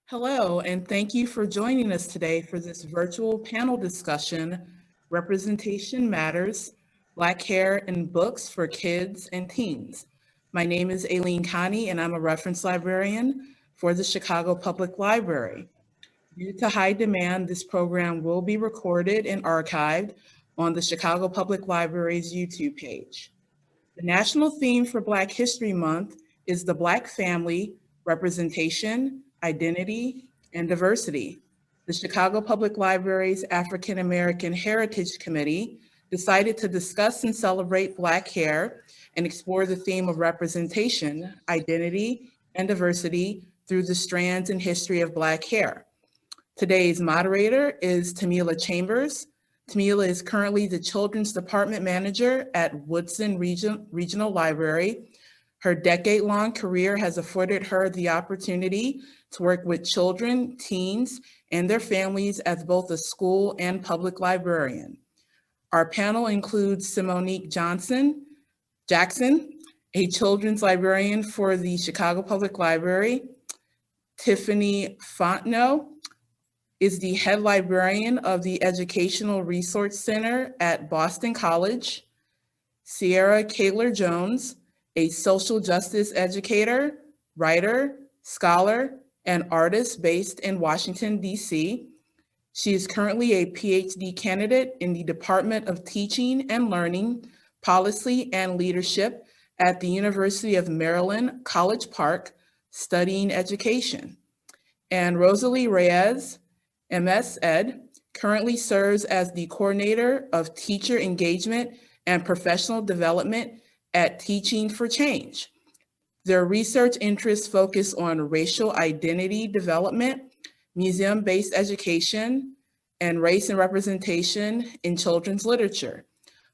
Hello, and thank you for joining us today for this virtual panel discussion, Representation Matters, Black Hair in Books for Kids and Teens. My name is Aileen Connie, and I'm a reference librarian for the Chicago Public Library. Due to high demand, this program will be recorded and archived on the Chicago Public Library's YouTube page. The national theme for Black History Month is the Black family, representation, identity, and diversity. The Chicago Public Library's African American Heritage Committee decided to discuss and celebrate Black hair and explore the theme of representation, identity, and diversity through the strands and history of Black hair. Today's moderator is Tamela Chambers. Tamela is currently the Children's Department Manager at Woodson Regional Library. Her decade-long career has afforded her the opportunity to work with children, teens, and their families as both a school and public librarian. Our panel includes Cymonique Jackson, a children's librarian for the Chicago Public Library. Tiffeni Fontno is the head librarian of the Educational Resource Center at Boston College. Cierra Kaler Jones, a social justice educator, writer, scholar, and artist based in Washington, D.C. She is currently a PhD candidate in the Department of Teaching and Learning, Policy and Leadership at the University of Maryland, College Park, studying education. And Rosalie Reyes, MS Ed, currently serves as the coordinator of teacher engagement and professional development at Teaching for Change. Their research interests focus on racial identity development, museum-based education, and race and representation in children's literature.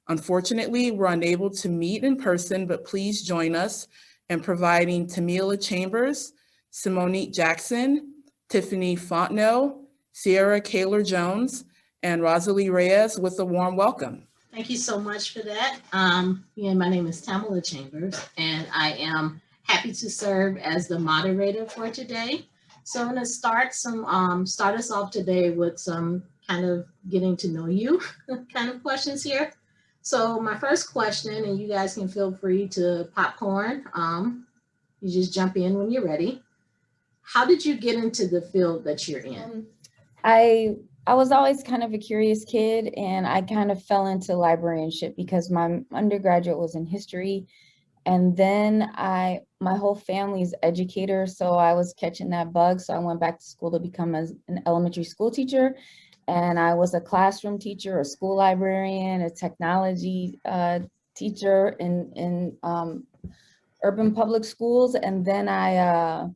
Unfortunately, we're unable to meet in person, but please join us in providing Tamela Chambers, Cymonique Jackson, Tiffeni Fontno, Cierra Kaler Jones, and Rosalie Reyes with a warm welcome. Thank you so much for that. My name is Tamela Chambers, and I am happy to serve as the moderator for today. So I'm going to start us off today with some kind of getting to know you kind of questions here. So my first question, and you guys can feel free to popcorn. You just jump in when you're ready. How did you get into the field that you're in? I was always kind of a curious kid, and I kind of fell into librarianship because my undergraduate was in history. And then my whole family's educator, so I was catching that bug. So I went back to school to become an elementary school teacher. And I was a classroom teacher, a school librarian, a technology teacher in urban public schools. And then I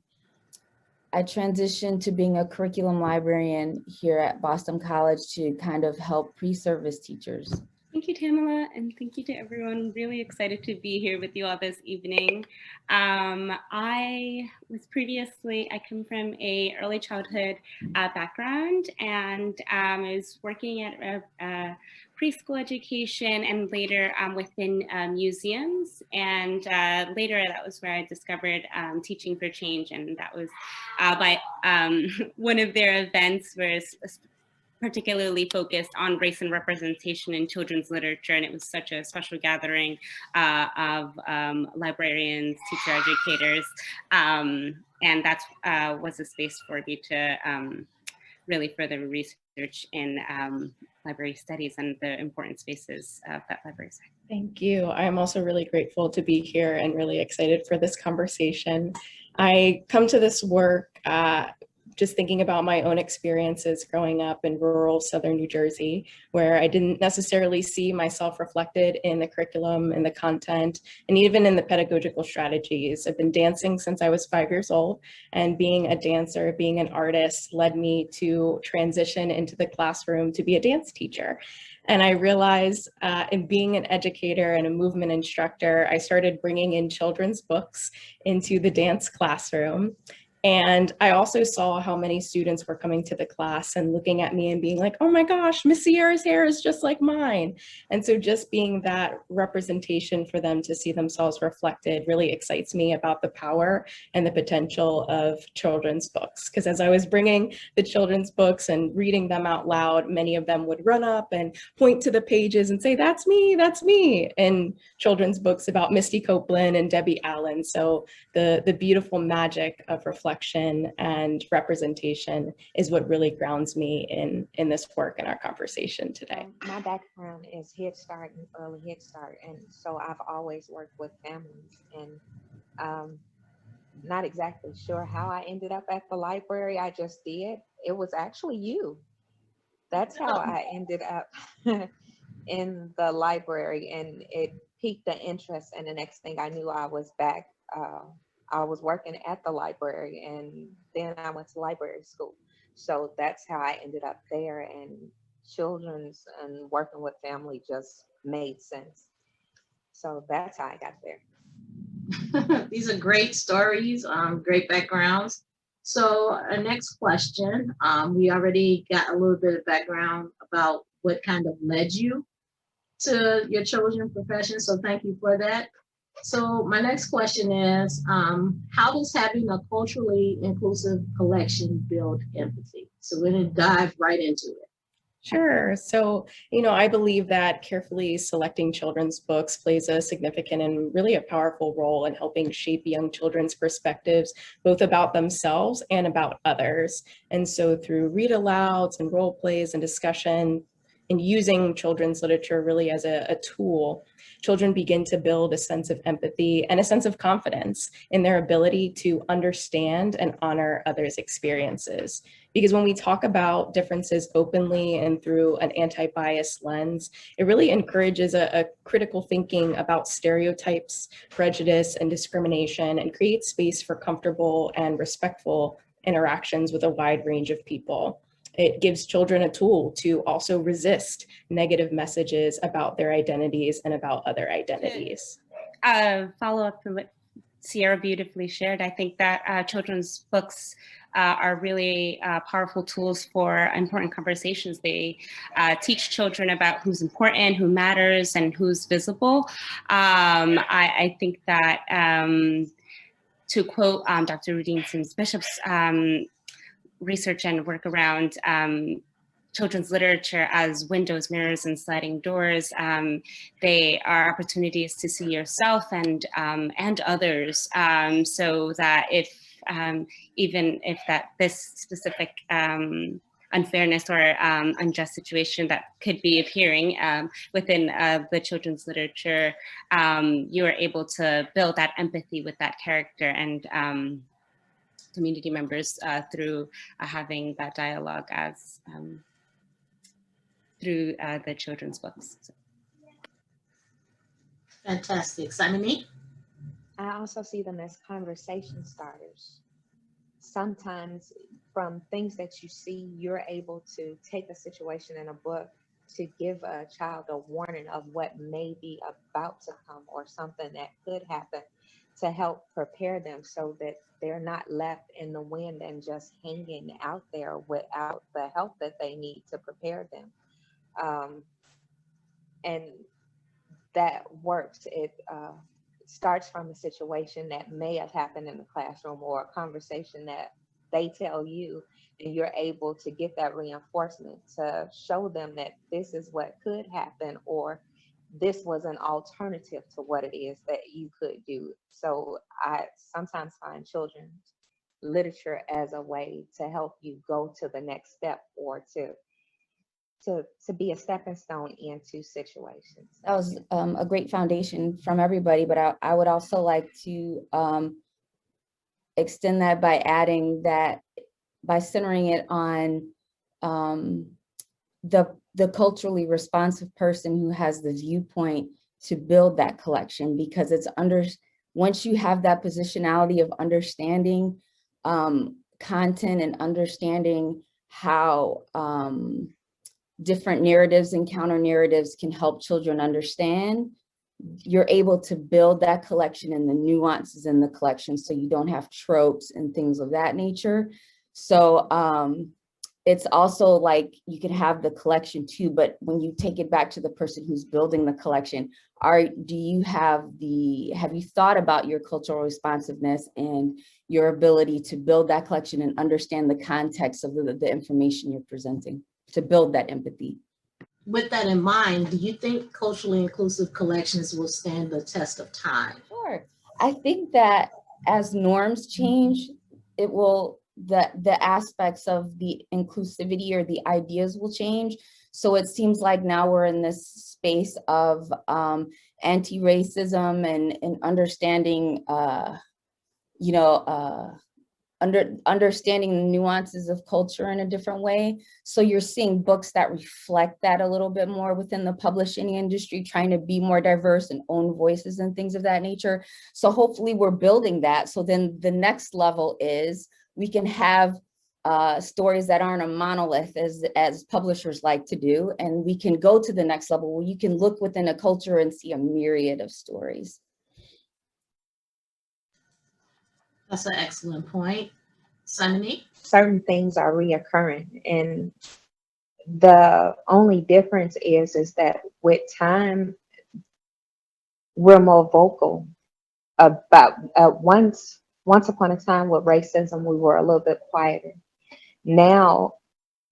transitioned to being a curriculum librarian here at Boston College to kind of help pre-service teachers. Thank you, Tamela, and thank you to everyone. Really excited to be here with you all this evening. I come from a early childhood background, and I was working at preschool education and later within museums. And later that was where I discovered Teaching for Change, and that was by one of their events was particularly focused on race and representation in children's literature. And it was such a special gathering of librarians, teacher educators. And that was a space for me to really further research in library studies and the important spaces that libraries have. Thank you. I'm also really grateful to be here and really excited for this conversation. I come to this work just thinking about my own experiences growing up in rural Southern New Jersey, where I didn't necessarily see myself reflected in the curriculum, in the content, and even in the pedagogical strategies. I've been dancing since I was 5 years old, and being a dancer, being an artist led me to transition into the classroom to be a dance teacher. And I realized in being an educator and a movement instructor, I started bringing in children's books into the dance classroom. And I also saw how many students were coming to the class and looking at me and being like, oh my gosh, Miss Sierra's hair is just like mine. And so just being that representation for them to see themselves reflected really excites me about the power and the potential of children's books. Because as I was bringing the children's books and reading them out loud, many of them would run up and point to the pages and say, that's me, in children's books about Misty Copeland and Debbie Allen. So the beautiful magic of reflection and representation is what really grounds me in this work and our conversation today. My background is Head Start and early Head Start, and so I've always worked with families, and not exactly sure how I ended up at the library. I just did. It was actually you. That's how I ended up in the library, and it piqued the interest, and the next thing I knew, I was back. I was working at the library, and then I went to library school. So that's how I ended up there, and children's and working with family just made sense. So that's how I got there. These are great stories, great backgrounds. So our next question, we already got a little bit of background about what kind of led you to your chosen profession. So thank you for that. So my next question is, how does having a culturally inclusive collection build empathy? So we're gonna dive right into it. Sure. So, I believe that carefully selecting children's books plays a significant and really a powerful role in helping shape young children's perspectives, both about themselves and about others. And so through read alouds and role plays and discussion and using children's literature really as a tool, children begin to build a sense of empathy and a sense of confidence in their ability to understand and honor others' experiences. Because when we talk about differences openly and through an anti-bias lens, it really encourages a critical thinking about stereotypes, prejudice, and discrimination, and creates space for comfortable and respectful interactions with a wide range of people. It gives children a tool to also resist negative messages about their identities and about other identities. Follow up to what Sierra beautifully shared. I think that children's books are really powerful tools for important conversations. They teach children about who's important, who matters, and who's visible. I think that, to quote Dr. Rudine Sims-Bishop's research and work around children's literature as windows, mirrors, and sliding doors. They are opportunities to see yourself and others, so that if even if this specific unfairness or unjust situation that could be appearing within the children's literature, you are able to build that empathy with that character and community members through having that dialogue as through the children's books. So. Fantastic. Cymonique? I also see them as conversation starters. Sometimes from things that you see, you're able to take a situation in a book to give a child a warning of what may be about to come or something that could happen, to help prepare them so that they're not left in the wind and just hanging out there without the help that they need to prepare them. And that works. It starts from a situation that may have happened in the classroom or a conversation that they tell you, and you're able to get that reinforcement to show them that this is what could happen, or this was an alternative to what it is that you could do. So I sometimes find children's literature as a way to help you go to the next step, or to be a stepping stone into situations. That was a great foundation from everybody, but I would also like to extend that by adding that, by centering it on the culturally responsive person who has the viewpoint to build that collection, because it's once you have that positionality of understanding content and understanding how different narratives and counter narratives can help children understand, you're able to build that collection and the nuances in the collection, so you don't have tropes and things of that nature. So it's also like you can have the collection too, but when you take it back to the person who's building the collection, have you thought about your cultural responsiveness and your ability to build that collection and understand the context of the information you're presenting to build that empathy? With that in mind, do you think culturally inclusive collections will stand the test of time? Sure. I think that as norms change, it will, the aspects of the inclusivity or the ideas will change. So it seems like now we're in this space of anti-racism and understanding, understanding the nuances of culture in a different way. So you're seeing books that reflect that a little bit more within the publishing industry, trying to be more diverse and own voices and things of that nature. So hopefully we're building that. So then the next level is we can have stories that aren't a monolith as publishers like to do. And we can go to the next level where you can look within a culture and see a myriad of stories. That's an excellent point. Cymonique? Certain things are reoccurring, and the only difference is that with time, we're more vocal about once upon a time with racism, we were a little bit quieter. Now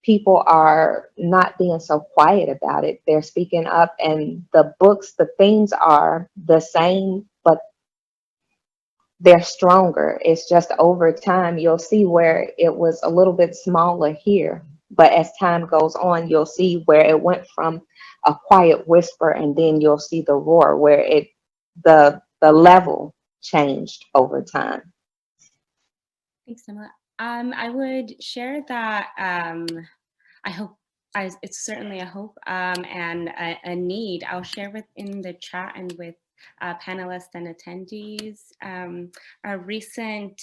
people are not being so quiet about it. They're speaking up, and the themes are the same, but they're stronger. It's just over time, you'll see where it was a little bit smaller here, but as time goes on, you'll see where it went from a quiet whisper, and then you'll see the roar where the level changed over time. Thanks, Tamela. I would share that I hope, it's certainly a hope and a need. I'll share in the chat and with panelists and attendees a recent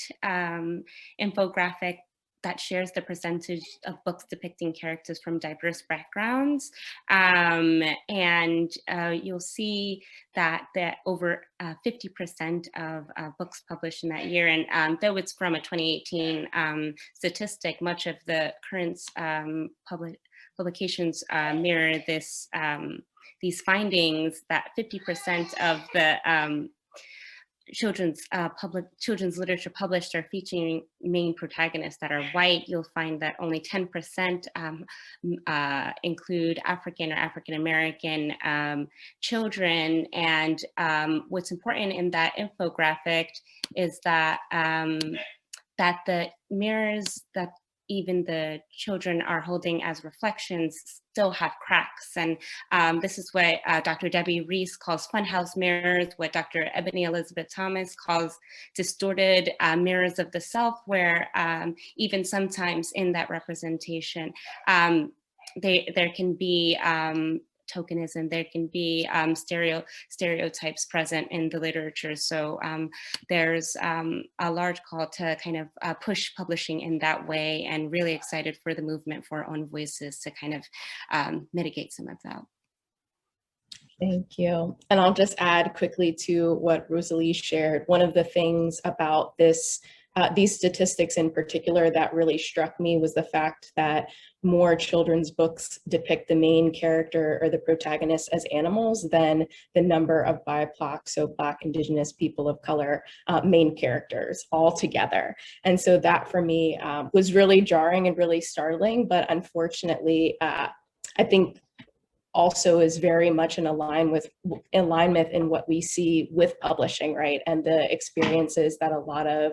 infographic that shares the percentage of books depicting characters from diverse backgrounds. And you'll see that over 50% of books published in that year, and though it's from a 2018 statistic, much of the current publications mirror these findings, that 50% of the children's literature published are featuring main protagonists that are white. You'll find that only 10% include African or African American children. And what's important in that infographic is that that the mirrors that even the children are holding as reflections still have cracks. And this is what Dr. Debbie Reese calls funhouse mirrors, what Dr. Ebony Elizabeth Thomas calls distorted mirrors of the self, where even sometimes in that representation, there can be tokenism, there can be stereotypes present in the literature. So there's a large call to kind of push publishing in that way, and really excited for the movement for own voices to kind of mitigate some of that. Thank you. And I'll just add quickly to what Rosalie shared. One of the things about these statistics in particular that really struck me was the fact that more children's books depict the main character or the protagonist as animals than the number of BIPOC, so Black, Indigenous, people of color, main characters all together. And so that for me was really jarring and really startling, but unfortunately, I think also is very much in alignment in what we see with publishing, right? And the experiences that a lot of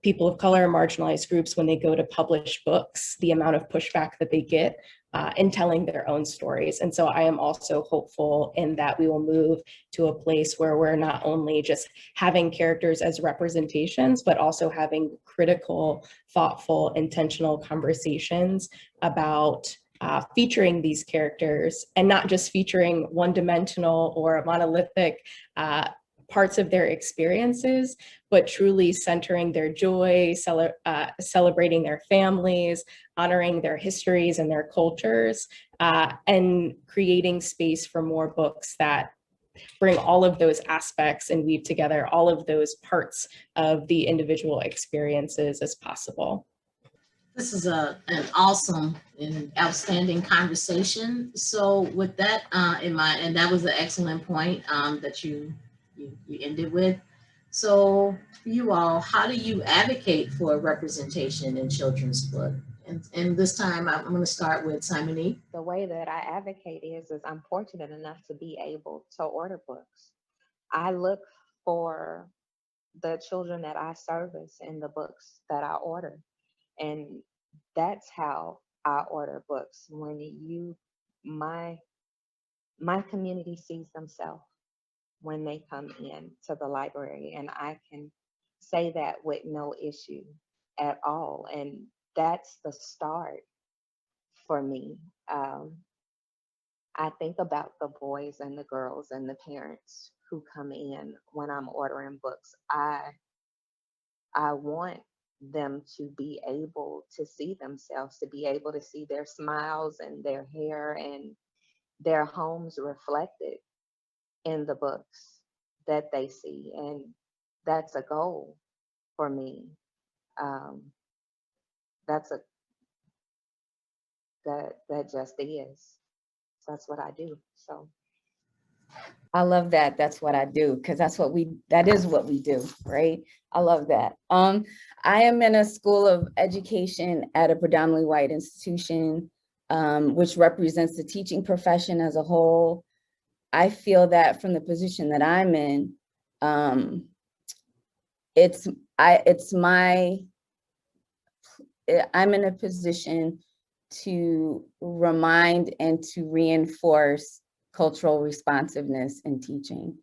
people of color, marginalized groups, when they go to publish books, the amount of pushback that they get in telling their own stories. And so I am also hopeful in that we will move to a place where we're not only just having characters as representations, but also having critical, thoughtful, intentional conversations about featuring these characters, and not just featuring one-dimensional or monolithic parts of their experiences, but truly centering their joy, celebrating their families, honoring their histories and their cultures, and creating space for more books that bring all of those aspects and weave together all of those parts of the individual experiences as possible. This is an awesome and outstanding conversation. So with that in mind, and that was an excellent point that you ended with. So you all, how do you advocate for representation in children's book? And this time I'm going to start with Cymonique. The way that I advocate is I'm fortunate enough to be able to order books. I look for the children that I service in the books that I order. And that's how I order books. When my community sees themselves when they come in to the library, and I can say that with no issue at all. And that's the start for me. I think about the boys and the girls and the parents who come in when I'm ordering books. I want them to be able to see themselves, to be able to see their smiles and their hair and their homes reflected in the books that they see. And that's a goal for me. That just is. That's what I do. So I love that. That's what I do, because that is what we do, right? I love that. I am in a school of education at a predominantly white institution, which represents the teaching profession as a whole. I feel that from the position that I'm in, I'm in a position to remind and to reinforce cultural responsiveness in teaching.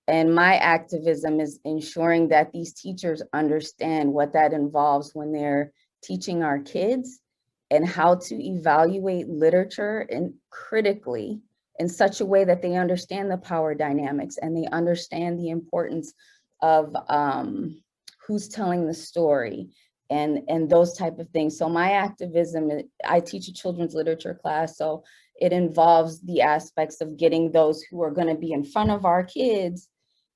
And my activism is ensuring that these teachers understand what that involves when they're teaching our kids, and how to evaluate literature and critically in such a way that they understand the power dynamics and they understand the importance of who's telling the story and those type of things. So my activism, I teach a children's literature class, so it involves the aspects of getting those who are going to be in front of our kids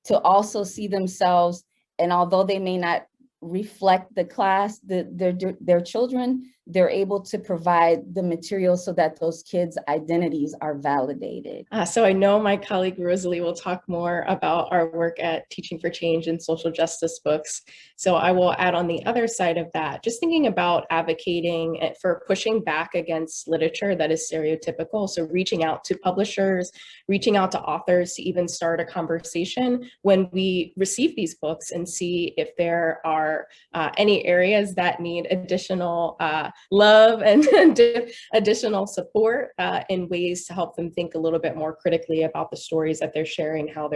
to also see themselves, and although they may not reflect the class, their children, they're able to provide the material so that those kids' identities are validated. So I know my colleague Rosalie will talk more about our work at Teaching for Change and social justice books. So I will add on the other side of that, just thinking about advocating for pushing back against literature that is stereotypical. So reaching out to publishers, reaching out to authors to even start a conversation when we receive these books and see if there are any areas that need additional love and additional support in ways to help them think a little bit more critically about the stories that they're sharing, how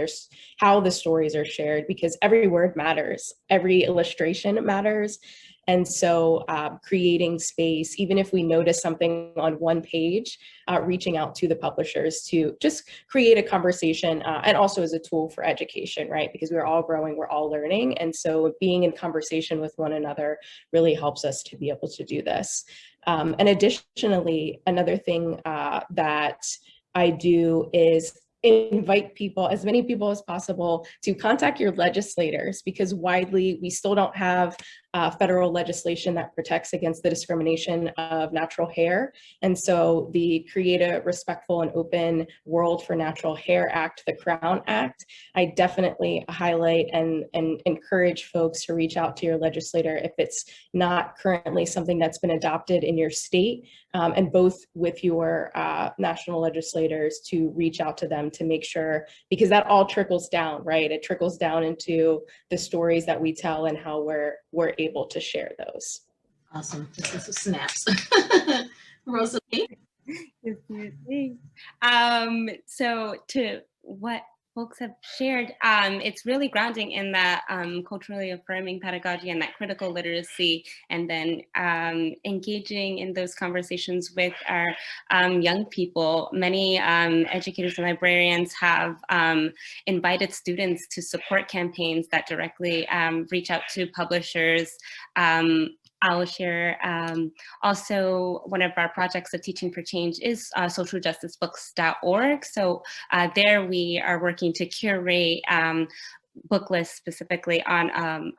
the stories are shared, because every word matters, every illustration matters. And so creating space, even if we notice something on one page, reaching out to the publishers to just create a conversation, and also as a tool for education, right? Because we're all growing, we're all learning. And so being in conversation with one another really helps us to be able to do this. And additionally, another thing that I do is invite people, as many people as possible, to contact your legislators, because widely we still don't have federal legislation that protects against the discrimination of natural hair. And so the Create a Respectful and Open World for Natural Hair Act, the Crown Act, I definitely highlight and encourage folks to reach out to your legislator if it's not currently something that's been adopted in your state, and both with your national legislators to reach out to them to make sure, because that all trickles down, right? It trickles down into the stories that we tell and how we're able to share those. Awesome. This is a snaps. Rosalie? So to what folks have shared, it's really grounding in that culturally affirming pedagogy and that critical literacy, and then engaging in those conversations with our young people. Many educators and librarians have invited students to support campaigns that directly reach out to publishers I'll share also one of our projects of Teaching for Change is socialjusticebooks.org. So there we are working to curate book lists specifically on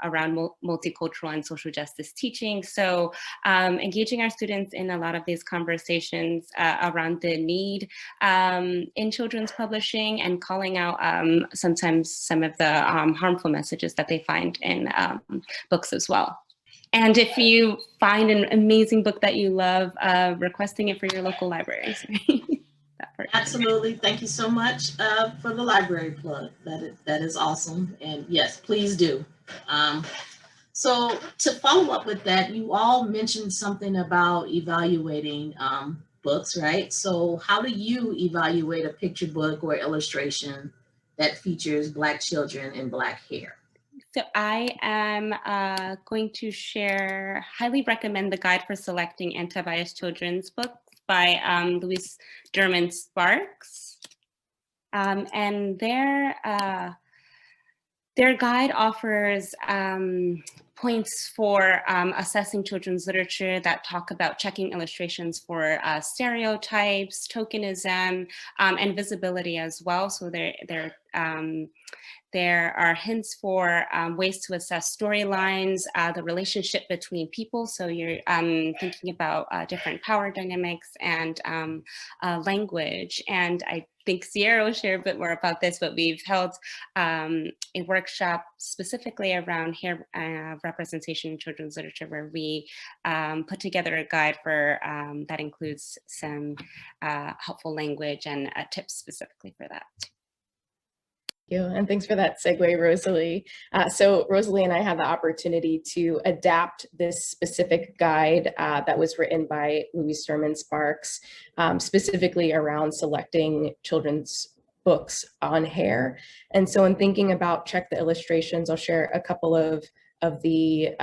around multicultural and social justice teaching. So engaging our students in a lot of these conversations around the need in children's publishing and calling out sometimes some of the harmful messages that they find in books as well. And if you find an amazing book that you love, requesting it for your local libraries. Absolutely. Thank you so much for the library plug. That is awesome. And yes, please do. So to follow up with that, you all mentioned something about evaluating books, right? So how do you evaluate a picture book or illustration that features Black children and Black hair? So I am going to share, highly recommend the Guide for Selecting Anti-Biased Children's Books by Louise Derman Sparks. And their guide offers points for assessing children's literature that talk about checking illustrations for stereotypes, tokenism, and visibility as well. So there are hints for ways to assess storylines, the relationship between people. So you're thinking about different power dynamics and language. And I think Cierra will share a bit more about this, but we've held a workshop specifically around hair representation in children's literature, where we put together a guide for that includes some helpful language and tips specifically for that. You, and thanks for that segue, Rosalie. So Rosalie and I had the opportunity to adapt this specific guide that was written by Louise Derman Sparks, specifically around selecting children's books on hair. And so in thinking about check the illustrations, I'll share a couple of the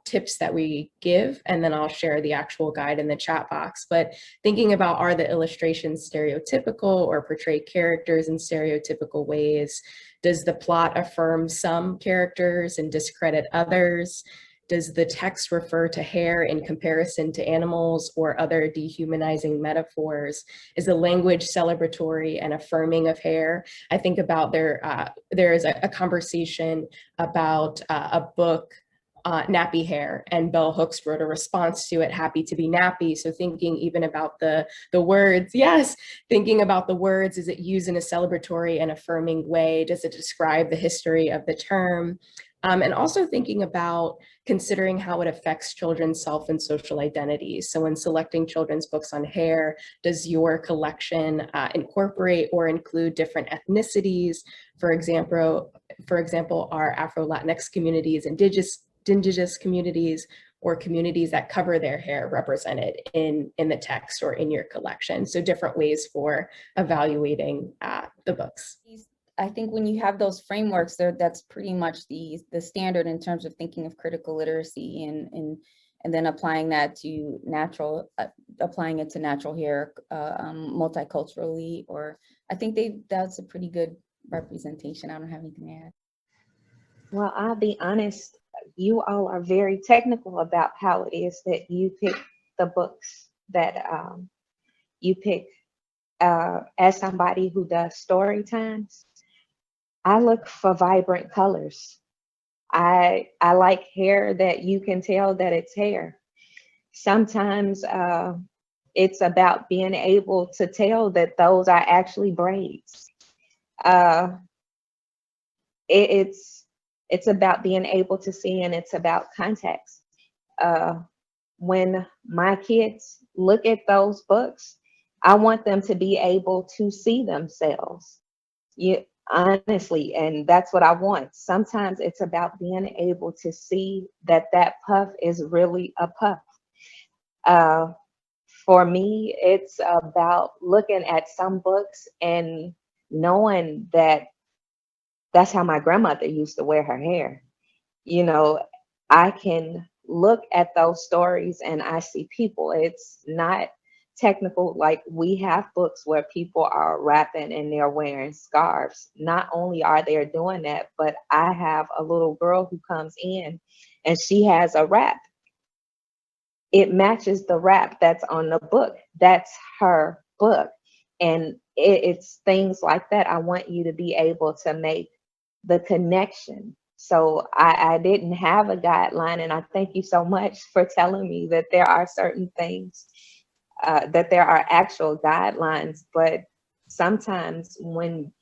tips that we give, and then I'll share the actual guide in the chat box. But thinking about, are the illustrations stereotypical or portray characters in stereotypical ways? Does the plot affirm some characters and discredit others? Does the text refer to hair in comparison to animals or other dehumanizing metaphors? Is the language celebratory and affirming of hair? I think about there is a conversation about a book, Nappy Hair, and Bell Hooks wrote a response to it, happy to be nappy. So thinking even about the words, yes, thinking about the words, is it used in a celebratory and affirming way? Does it describe the history of the term? And also thinking about considering how it affects children's self and social identities. So when selecting children's books on hair, does your collection incorporate or include different ethnicities? For example, are Afro-Latinx communities, indigenous communities, or communities that cover their hair represented in the text or in your collection? So different ways for evaluating the books. I think when you have those frameworks there, that's pretty much the standard in terms of thinking of critical literacy and then applying that to natural hair multiculturally. Or I think that's a pretty good representation. I don't have anything to add. Well, I'll be honest, you all are very technical about how it is that you pick the books that you pick. As somebody who does story times, I look for vibrant colors. I like hair that you can tell that it's hair. Sometimes it's about being able to tell that those are actually braids. It's about being able to see, and it's about context. When my kids look at those books, I want them to be able to see themselves. Honestly, and that's what I want. Sometimes it's about being able to see that puff is really a puff. For me, it's about looking at some books and knowing that that's how my grandmother used to wear her hair. I can look at those stories and I see people. It's not technical, like we have books where people are rapping and they're wearing scarves. Not only are they doing that, but I have a little girl who comes in and she has a rap. it matches the wrap that's on the book. That's her book. And it's things like that. I want you to be able to make the connection. So I didn't have a guideline, and I thank you so much for telling me that there are certain things, that there are actual guidelines. But sometimes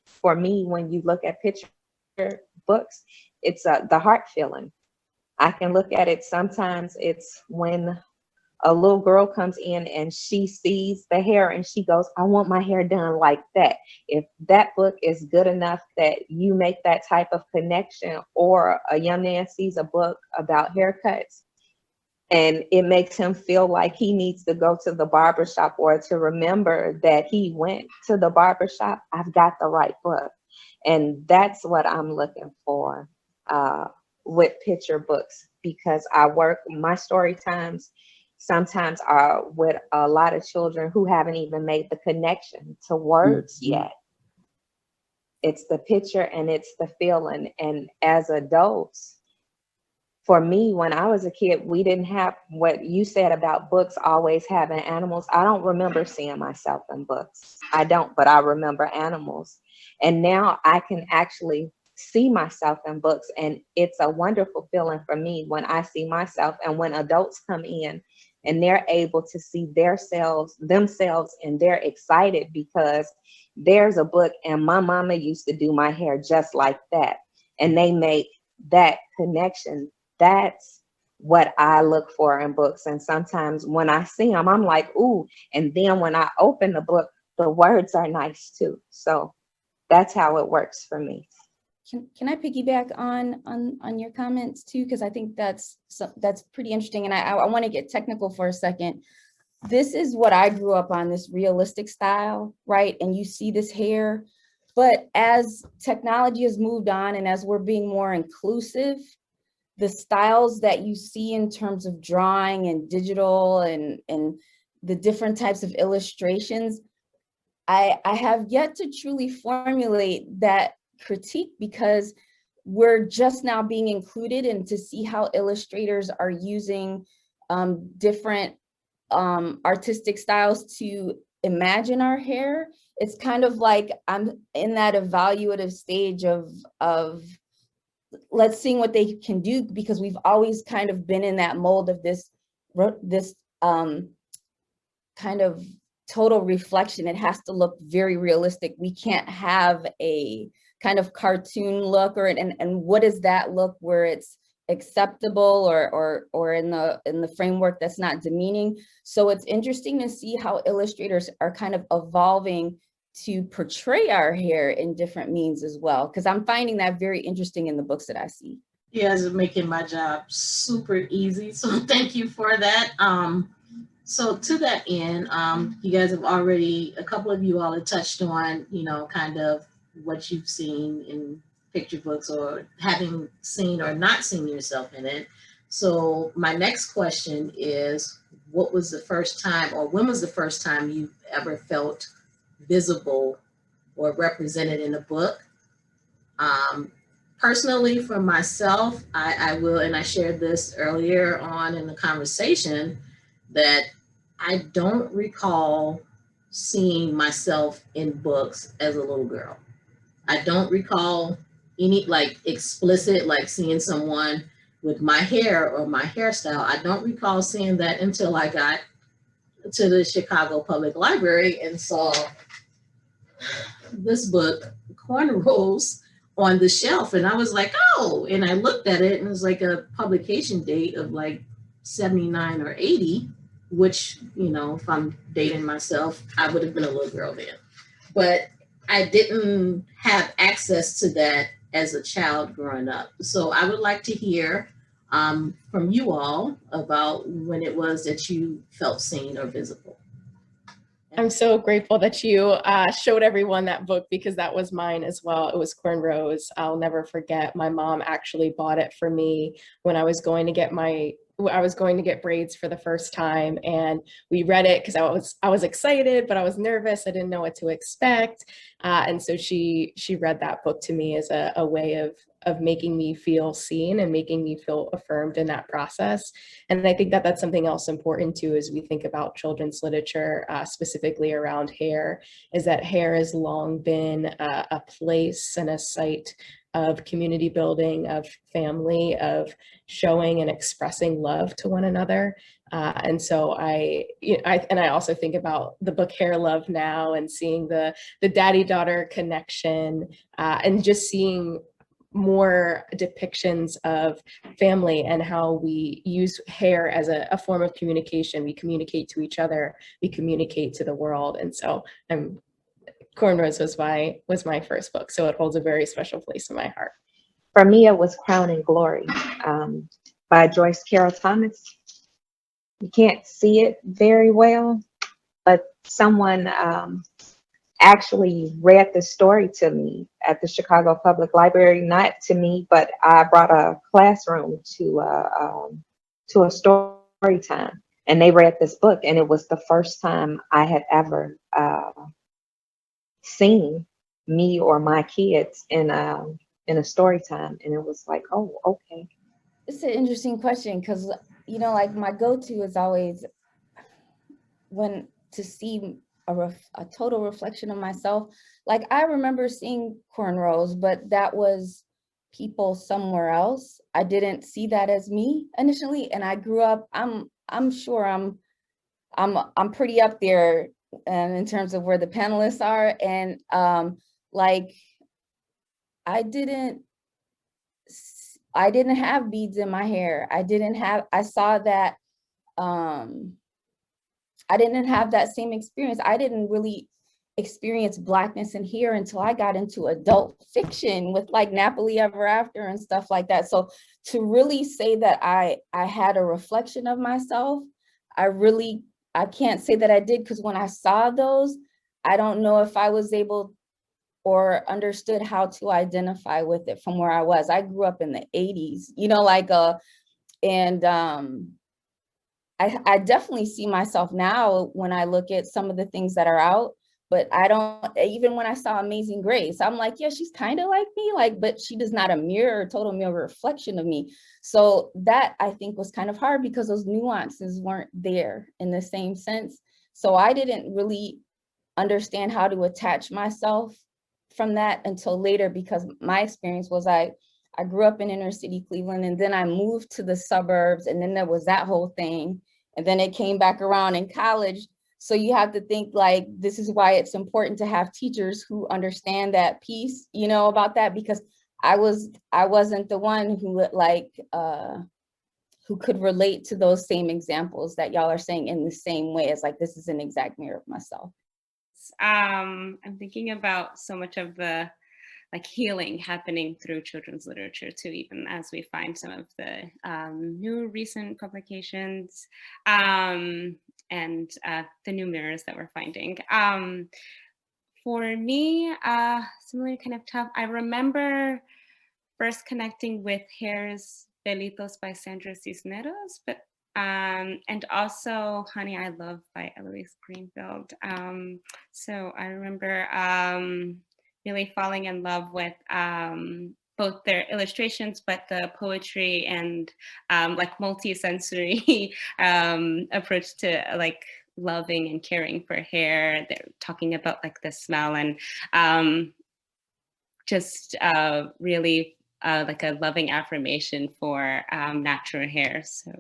for me, when you look at picture books, it's the heart feeling. I can look at it, sometimes it's when a little girl comes in and she sees the hair and she goes, I want my hair done like that. If that book is good enough that you make that type of connection, or a young man sees a book about haircuts and it makes him feel like he needs to go to the barbershop, or to remember that he went to the barbershop, I've got the right book. And that's what I'm looking for with picture books, because my story times sometimes are with a lot of children who haven't even made the connection to words yet. It's the picture and it's the feeling. And as adults, for me, when I was a kid, we didn't have what you said about books always having animals. I don't remember seeing myself in books. I don't, but I remember animals. And now I can actually see myself in books. And it's a wonderful feeling for me when I see myself, and when adults come in and they're able to see themselves, and they're excited because there's a book and my mama used to do my hair just like that. And they make that connection. That's what I look for in books. And sometimes when I see them, I'm like, ooh. And then when I open the book, the words are nice too. So that's how it works for me. Can I piggyback on your comments too? Because I think that's pretty interesting. And I want to get technical for a second. This is what I grew up on, this realistic style, right? And you see this hair, but as technology has moved on and as we're being more inclusive, the styles that you see in terms of drawing and digital and the different types of illustrations, I have yet to truly formulate that critique, because we're just now being included, and to see how illustrators are using different artistic styles to imagine our hair. It's kind of like I'm in that evaluative stage of let's see what they can do, because we've always kind of been in that mold of this kind of total reflection. It has to look very realistic. We can't have a kind of cartoon look, and what does that look where it's acceptable or in the framework that's not demeaning. So it's interesting to see how illustrators are kind of evolving to portray our hair in different means as well, because I'm finding that very interesting in the books that I see. You guys are making my job super easy, so thank you for that. So to that end, you guys have already, a couple of you all have touched on, kind of what you've seen in picture books, or having seen or not seen yourself in it. So my next question is, what was the first time, or when was the first time you ever felt visible or represented in a book? Personally, for myself, I will, and I shared this earlier on in the conversation, that I don't recall seeing myself in books as a little girl. I don't recall any explicit, like seeing someone with my hair or my hairstyle. I don't recall seeing that until I got to the Chicago Public Library and saw this book, Cornrows, on the shelf. And I was like, oh, and I looked at it and it was like a publication date of like 79 or 80, which, if I'm dating myself, I would have been a little girl then. But I didn't have access to that as a child growing up. So I would like to hear from you all about when it was that you felt seen or visible. I'm so grateful that you showed everyone that book, because that was mine as well. It was Cornrows. I'll never forget. My mom actually bought it for me when I was going to get my I was going to get braids for the first time, and we read it because I was excited, but I was nervous. I didn't know what to expect. And so she read that book to me as a way of making me feel seen and making me feel affirmed in that process. And I think that that's something else important too, as we think about children's literature, specifically around hair, is that hair has long been a place and a site of community building, of family, of showing and expressing love to one another. And so I also think about the book Hair Love Now and seeing the daddy-daughter connection, and just seeing more depictions of family and how we use hair as a form of communication. We communicate to each other, we communicate to the world. And so Cornrows was my first book, so it holds a very special place in my heart. For me, it was Crown and Glory by Joyce Carol Thomas. You can't see it very well, but someone actually read the story to me at the Chicago Public Library, not to me, but I brought a classroom to a story time, and they read this book, and it was the first time I had ever seen me or my kids in a story time, and it was like, oh, okay. It's an interesting question because, you know, like my go-to is always when to see a total reflection of myself. Like I remember seeing cornrows, but that was people somewhere else. I didn't see that as me initially, and I grew up. I'm sure I'm pretty up there in terms of where the panelists are, and like I didn't have beads in my hair. I saw that I didn't have that same experience. I didn't really experience Blackness in here until I got into adult fiction with like Napoli Ever After and stuff like that. So to really say that I had a reflection of myself, I can't say that I did, because when I saw those, I don't know if I was able or understood how to identify with it from where I was. I grew up in the 80s, you know, like and I definitely see myself now when I look at some of the things that are out, but I don't, even when I saw Amazing Grace, I'm like, yeah, she's kind of like me, like, but she does not a total mirror reflection of me. So that I think was kind of hard because those nuances weren't there in the same sense. So I didn't really understand how to attach myself from that until later, because my experience was I grew up in inner city Cleveland, and then I moved to the suburbs, and then there was that whole thing, and then it came back around in college. So you have to think like, this is why it's important to have teachers who understand that piece, you know, about that, because I wasn't the one who would like who could relate to those same examples that y'all are saying in the same way as like, this is an exact mirror of myself. I'm thinking about so much of the like healing happening through children's literature too, even as we find some of the new recent publications and the new mirrors that we're finding. For me, similarly kind of tough. I remember first connecting with Hair's Delitos by Sandra Cisneros, but and also Honey, I Love by Eloise Greenfield. So I remember really falling in love with both their illustrations, but the poetry and like multi-sensory approach to like loving and caring for hair. They're talking about like the smell and just really like a loving affirmation for natural hair. So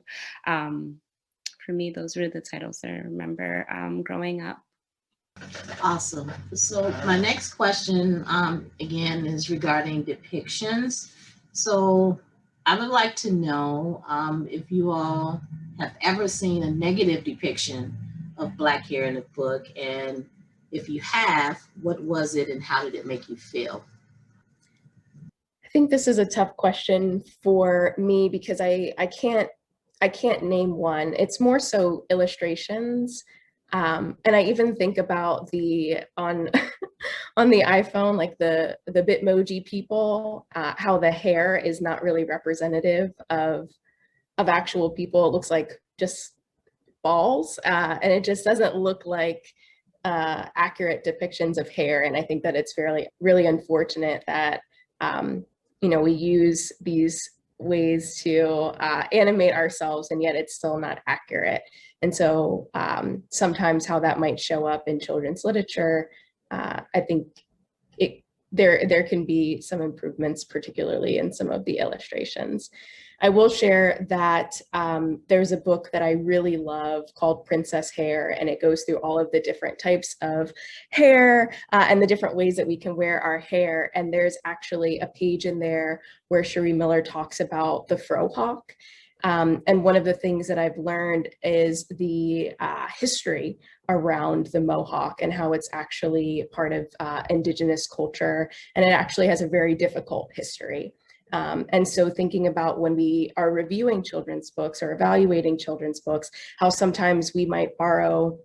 for me, those were the titles that I remember growing up. Awesome. So my next question, again, is regarding depictions. So I would like to know if you all have ever seen a negative depiction of Black hair in a book, and if you have, what was it and how did it make you feel? I think this is a tough question for me because I can't name one. It's more so illustrations. And I even think about on the iPhone, like the Bitmoji people, how the hair is not really representative of of actual people, it looks like just balls, and it just doesn't look like accurate depictions of hair. And I think that it's really unfortunate that we use these ways to animate ourselves, and yet it's still not accurate. And so sometimes how that might show up in children's literature, I think there can be some improvements, particularly in some of the illustrations. I will share that there's a book that I really love called Princess Hair, and it goes through all of the different types of hair and the different ways that we can wear our hair. And there's actually a page in there where Cherie Miller talks about the frohawk. And one of the things that I've learned is the history around the mohawk and how it's actually part of Indigenous culture, and it actually has a very difficult history. And so thinking about when we are reviewing children's books or evaluating children's books, how sometimes we might borrow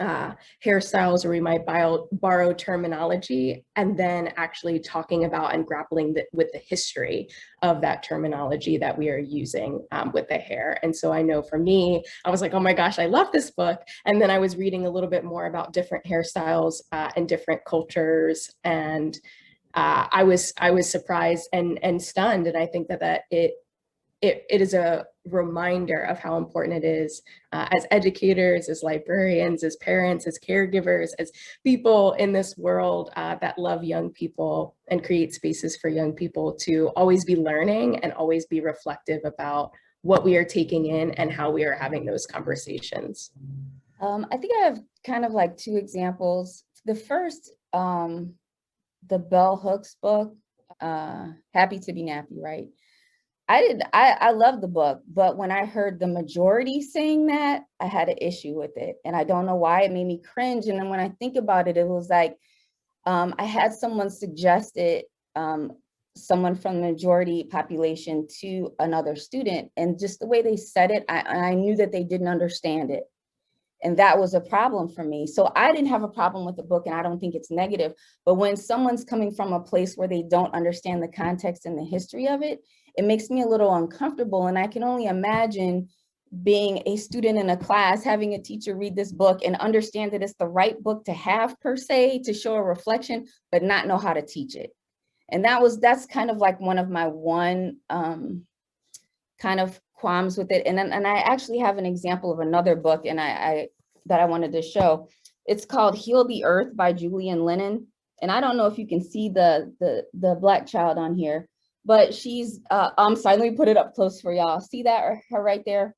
hairstyles, or we might borrow terminology, and then actually talking about and grappling with the history of that terminology that we are using with the hair. And so I know for me, I was like, oh my gosh, I love this book. And then I was reading a little bit more about different hairstyles in different cultures, and I was surprised and stunned. And I think that it is a reminder of how important it is as educators, as librarians, as parents, as caregivers, as people in this world that love young people and create spaces for young people to always be learning and always be reflective about what we are taking in and how we are having those conversations. I think I have kind of like two examples. The first, the Bell Hooks book, Happy to Be Nappy, right? I love the book, but when I heard the majority saying that, I had an issue with it. And I don't know why. It made me cringe. And then when I think about it, it was like, I had someone suggested someone from the majority population to another student, and just the way they said it, I knew that they didn't understand it. And that was a problem for me. So I didn't have a problem with the book, and I don't think it's negative. But when someone's coming from a place where they don't understand the context and the history of it, it makes me a little uncomfortable. And I can only imagine being a student in a class, having a teacher read this book and understand that it's the right book to have per se, to show a reflection, but not know how to teach it. And that's kind of like one of my kind of qualms with it. And I actually have an example of another book and that I wanted to show. It's called Heal the Earth by Julian Lennon. And I don't know if you can see the Black child on here, but she's, I'm sorry, let me put it up close for y'all. See that, her right there?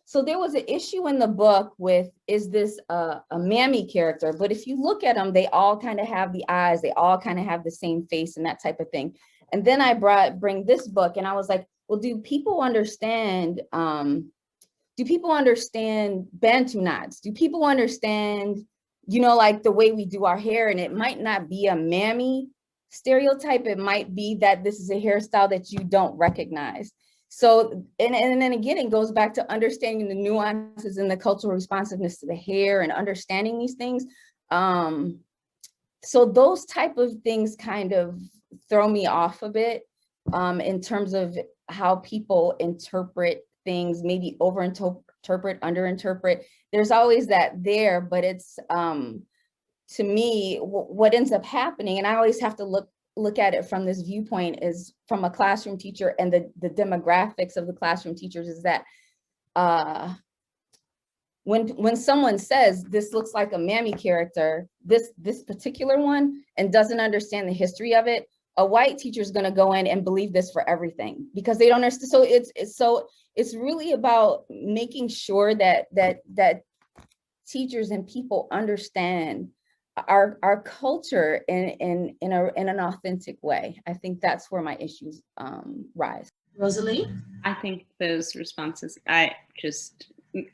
So there was an issue in the book with, is this a mammy character? But if you look at them, they all kind of have the eyes, they all kind of have the same face and that type of thing. And then I bring this book and I was like, well, do people understand Bantu knots? Do people understand, like the way we do our hair? And it might not be a mammy stereotype. It might be that this is a hairstyle that you don't recognize. So, and then again, it goes back to understanding the nuances and the cultural responsiveness to the hair and understanding these things. So those type of things kind of throw me off a bit in terms of how people interpret things, maybe overinterpret, underinterpret. There's always that there, but it's, to me, what ends up happening, and I always have to look at it from this viewpoint, is from a classroom teacher and the demographics of the classroom teachers, is that when someone says this looks like a mammy character, this particular one, and doesn't understand the history of it, a white teacher is going to go in and believe this for everything because they don't understand. So it's really about making sure that teachers and people understand our culture in an authentic way. I think that's where my issues rise. Rosalie? I think those responses, I just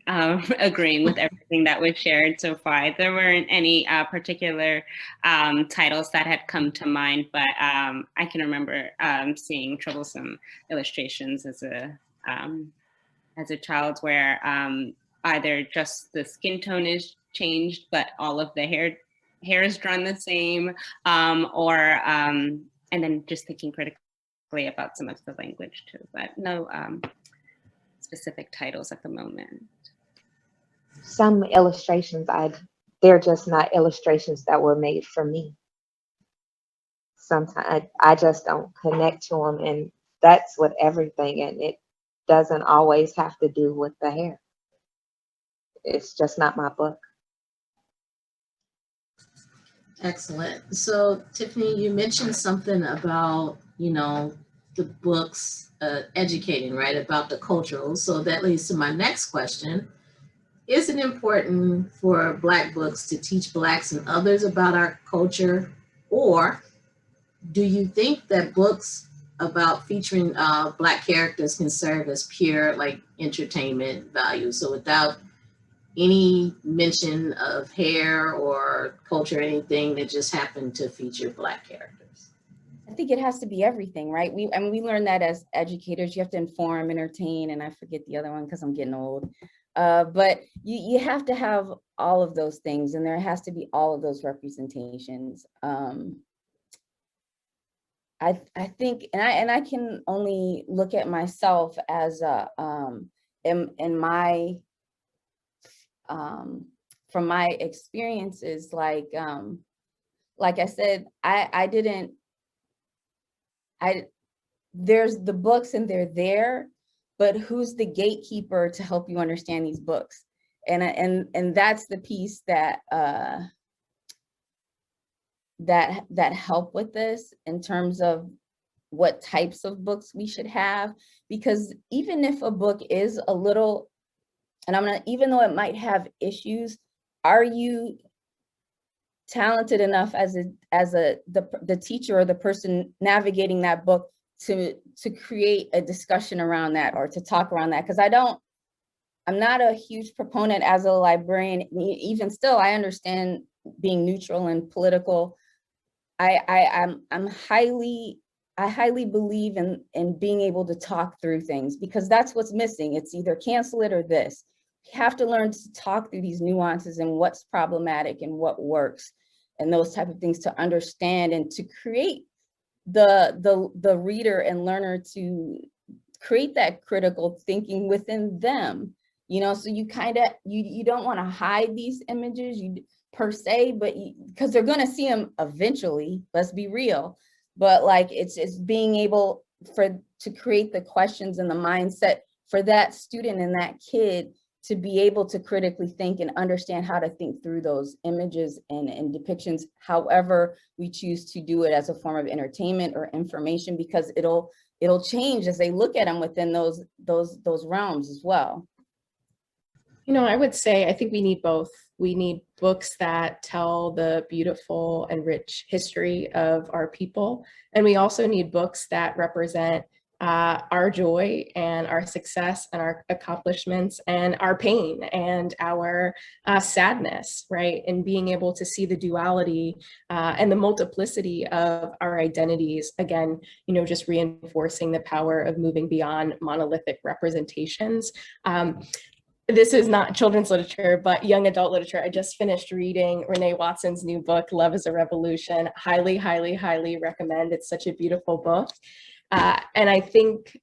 agreeing with everything that was shared so far. There weren't any particular titles that had come to mind, but I can remember seeing troublesome illustrations as a child where either just the skin tone is changed, but all of the hair is drawn the same, and then just thinking critically about some of the language too. But no specific titles at the moment? Some illustrations, they're just not illustrations that were made for me. Sometimes I just don't connect to them, and that's with everything. And it doesn't always have to do with the hair. It's just not my book. Excellent. So Tiffeni, you mentioned something about, the books educating, right, about the cultural. So that leads to my next question. Is it important for Black books to teach Blacks and others about our culture? Or do you think that books about featuring Black characters can serve as pure like entertainment value? So without any mention of hair or culture, anything that just happened to feature Black characters? I think it has to be everything, right? We learn that as educators. You have to inform, entertain, and I forget the other one because I'm getting old. But you have to have all of those things, and there has to be all of those representations. I think, and I can only look at myself as in my from my experiences, like I said, there's the books and they're there, but who's the gatekeeper to help you understand these books? And that's the piece that that help with this in terms of what types of books we should have. Because even if a book is a little, and even though it might have issues, are you talented enough as the teacher or the person navigating that book to create a discussion around that or to talk around that? Because I'm not a huge proponent as a librarian. Even still, I understand being neutral and political. I highly believe in being able to talk through things, because that's what's missing. It's either cancel it or this. You have to learn to talk through these nuances and what's problematic and what works and those type of things to understand and to create the reader and learner to create that critical thinking within them. So you kind of, you don't want to hide these images per se, but because they're going to see them eventually, let's be real. But like, it's being able to create the questions and the mindset for that student and that kid to be able to critically think and understand how to think through those images and depictions, however we choose to do it, as a form of entertainment or information, because it'll change as they look at them within those realms as well. I would say I think we need both. We need books that tell the beautiful and rich history of our people, and we also need books that represent our joy and our success and our accomplishments and our pain and our sadness, right? And being able to see the duality and the multiplicity of our identities. Again, just reinforcing the power of moving beyond monolithic representations. This is not children's literature, but young adult literature. I just finished reading Renee Watson's new book, Love is a Revolution. Highly, highly, highly recommend. It's such a beautiful book. And I think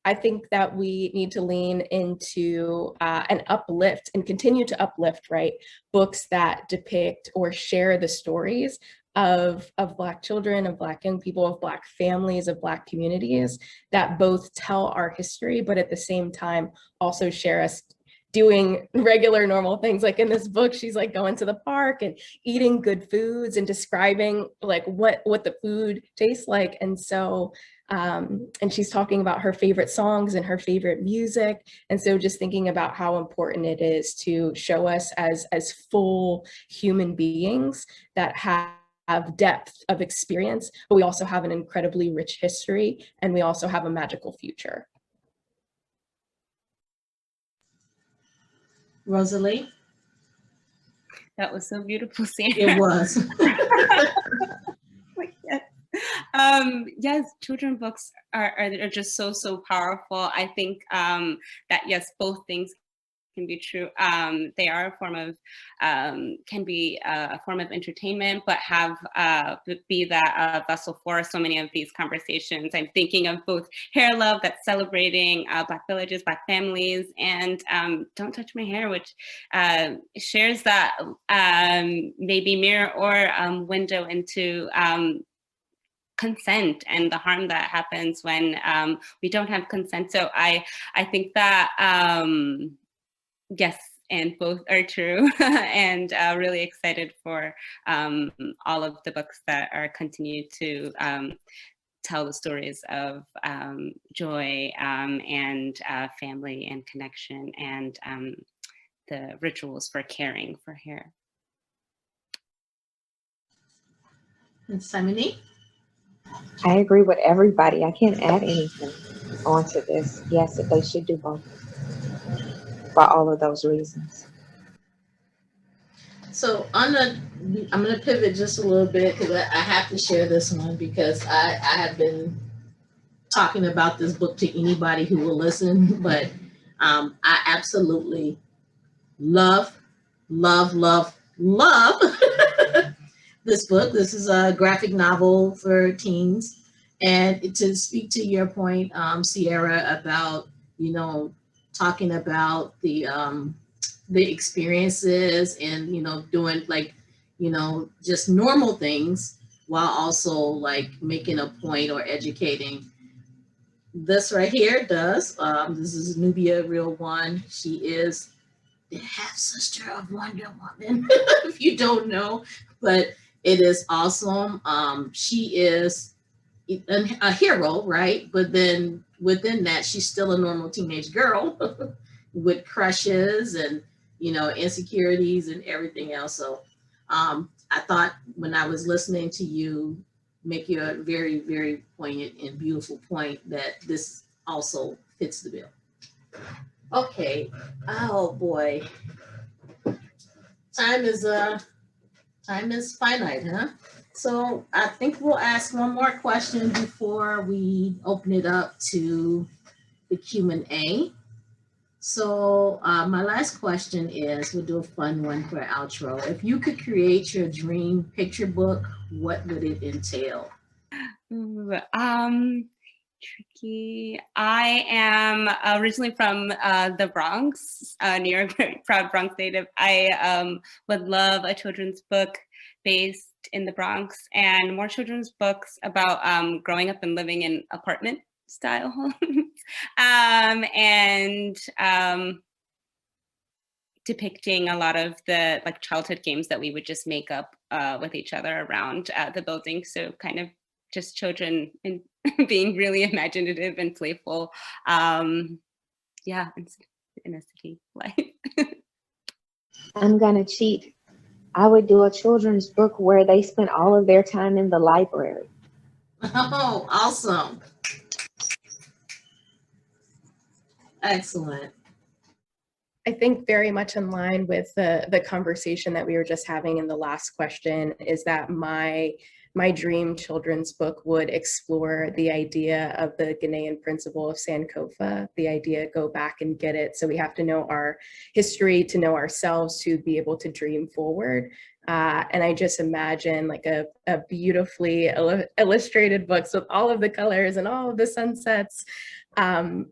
that we need to lean into and uplift and continue to uplift, right? Books that depict or share the stories of Black children, of Black young people, of Black families, of Black communities, that both tell our history, but at the same time also share us doing regular normal things. Like in this book, she's like going to the park and eating good foods and describing like what the food tastes like. And so and she's talking about her favorite songs and her favorite music. And so just thinking about how important it is to show us as full human beings that have depth of experience, but we also have an incredibly rich history, and we also have a magical future. Rosalie? That was so beautiful, Sarah. It was. Yes, children books are just so powerful. I think that yes, both things can be true. They are a form of, can be a form of entertainment, but have be that vessel for so many of these conversations. I'm thinking of both Hair Love, that's celebrating Black villages, Black families, and Don't Touch My Hair, which shares that maybe mirror or window into consent and the harm that happens when we don't have consent. So I think that yes, and both are true, and really excited for all of the books that are continue to tell the stories of joy and family and connection and the rituals for caring for hair. And Cymonique? I agree with everybody. I can't add anything onto this. Yes, that they should do both for all of those reasons. So I'm gonna pivot just a little bit because I have to share this one because I have been talking about this book to anybody who will listen, but I absolutely love this book. This is a graphic novel for teens, and to speak to your point, Cierra, about talking about the experiences and doing just normal things while also like making a point or educating. This right here does. This is Nubia Real One. She is the half sister of Wonder Woman, if you don't know, but it is awesome. She is a hero, right? But then within that, she's still a normal teenage girl with crushes and insecurities and everything else. So I thought when I was listening to you make a very, very poignant and beautiful point that this also fits the bill. Okay. Oh boy. Time is finite, huh? So I think we'll ask one more question before we open it up to the Q&A. So my last question is, we'll do a fun one for outro. If you could create your dream picture book, what would it entail? Tricky. I am originally from the Bronx, New York, very proud Bronx native. I would love a children's book based in the Bronx and more children's books about growing up and living in apartment style homes and depicting a lot of the like childhood games that we would just make up with each other around the building. So kind of just children and being really imaginative and playful. Yeah, in a city life. I'm gonna cheat. I would do a children's book where they spend all of their time in the library. Oh, awesome. Excellent. I think very much in line with the conversation that we were just having in the last question is that my dream children's book would explore the idea of the Ghanaian principle of Sankofa, the idea go back and get it. So we have to know our history to know ourselves to be able to dream forward. And I just imagine like a beautifully illustrated books with all of the colors and all of the sunsets. And,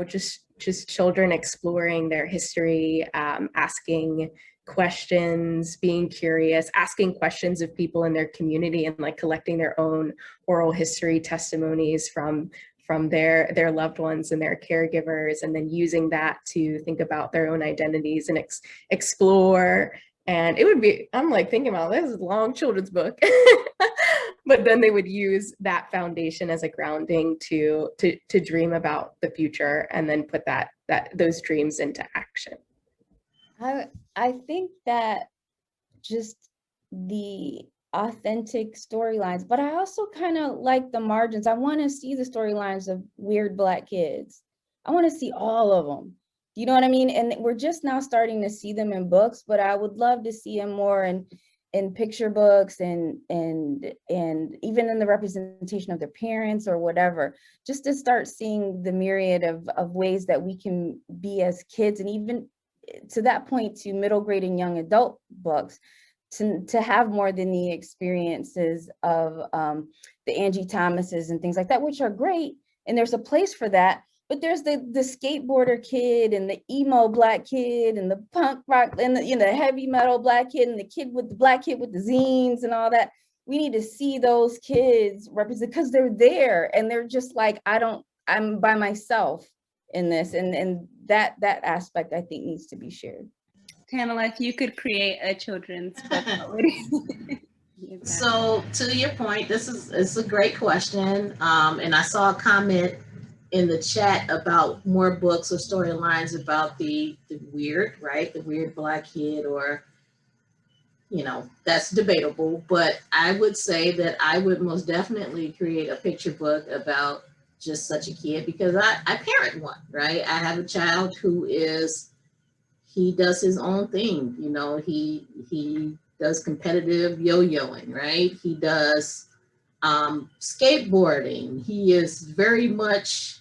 just children exploring their history, asking questions, being curious, asking questions of people in their community and like collecting their own oral history testimonies from their loved ones and their caregivers, and then using that to think about their own identities and explore. And it would be, I'm like thinking about this is a long children's book, but then they would use that foundation as a grounding to dream about the future and then put those dreams into action. I think that just the authentic storylines, but I also kind of like the margins. I want to see the storylines of weird Black kids. I want to see all of them. You know what I mean? And we're just now starting to see them in books, but I would love to see them more. And in picture books and even in the representation of their parents or whatever, just to start seeing the myriad of ways that we can be as kids, and even to that point to middle grade and young adult books, to have more than the experiences of the Angie Thomases and things like that, which are great, and there's a place for that. But there's the skateboarder kid and the emo black kid and the punk rock and the heavy metal black kid and the kid with the black kid with the zines and all that. We need to see those kids represent, because they're there and they're just like, I'm by myself in this, and that aspect I think needs to be shared. Tamela, if you could create a children's book, what would it be? So to your point, it's a great question. And I saw a comment in the chat about more books or storylines about the weird, right? The weird black kid, or, that's debatable. But I would say that I would most definitely create a picture book about just such a kid, because I parent one, right? I have a child who he does his own thing. He does competitive yo-yoing, right? He does skateboarding. He is very much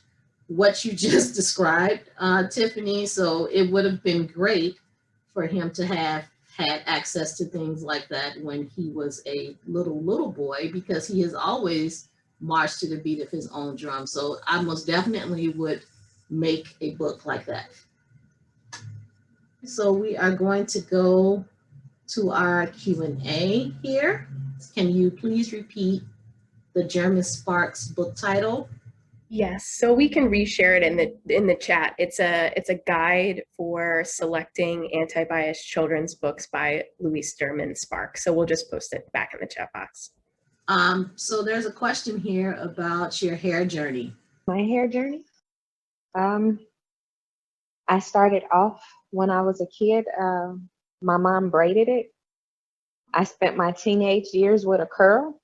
what you just described, Tiffany. So it would have been great for him to have had access to things like that when he was a little boy, because he has always marched to the beat of his own drum. So I most definitely would make a book like that. So we are going to go to our Q&A here. Can you please repeat the German Sparks book title? Yes, so we can reshare it in the chat. It's a guide for selecting anti-biased children's books by Louise German Sparks. So we'll just post it back in the chat box. So there's a question here about your hair journey. My hair journey? I started off when I was a kid. My mom braided it. I spent my teenage years with a curl.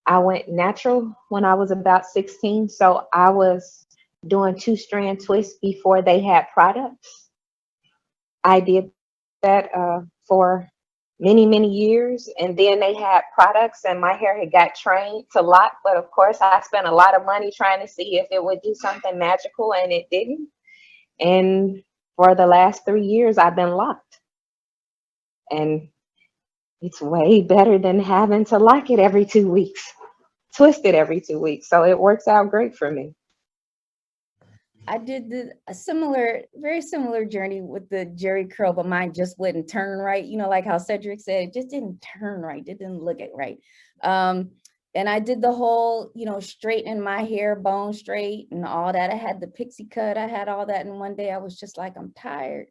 I went natural when I was about 16. So I was doing 2-strand twists before they had products. I did that for many years, and then they had products and my hair had got trained to lock. But of course, I spent a lot of money trying to see if it would do something magical, and it didn't. And for the last 3 years, I've been locked. And it's way better than having to lock it every 2 weeks, twist it every 2 weeks. So it works out great for me. I did very similar journey with the Jerry curl, but mine just wouldn't turn right. Like how Cedric said, it just didn't turn right. It didn't look it right. And I did the whole, straightening my hair, bone straight and all that. I had the pixie cut. I had all that. And one day I was just like, I'm tired.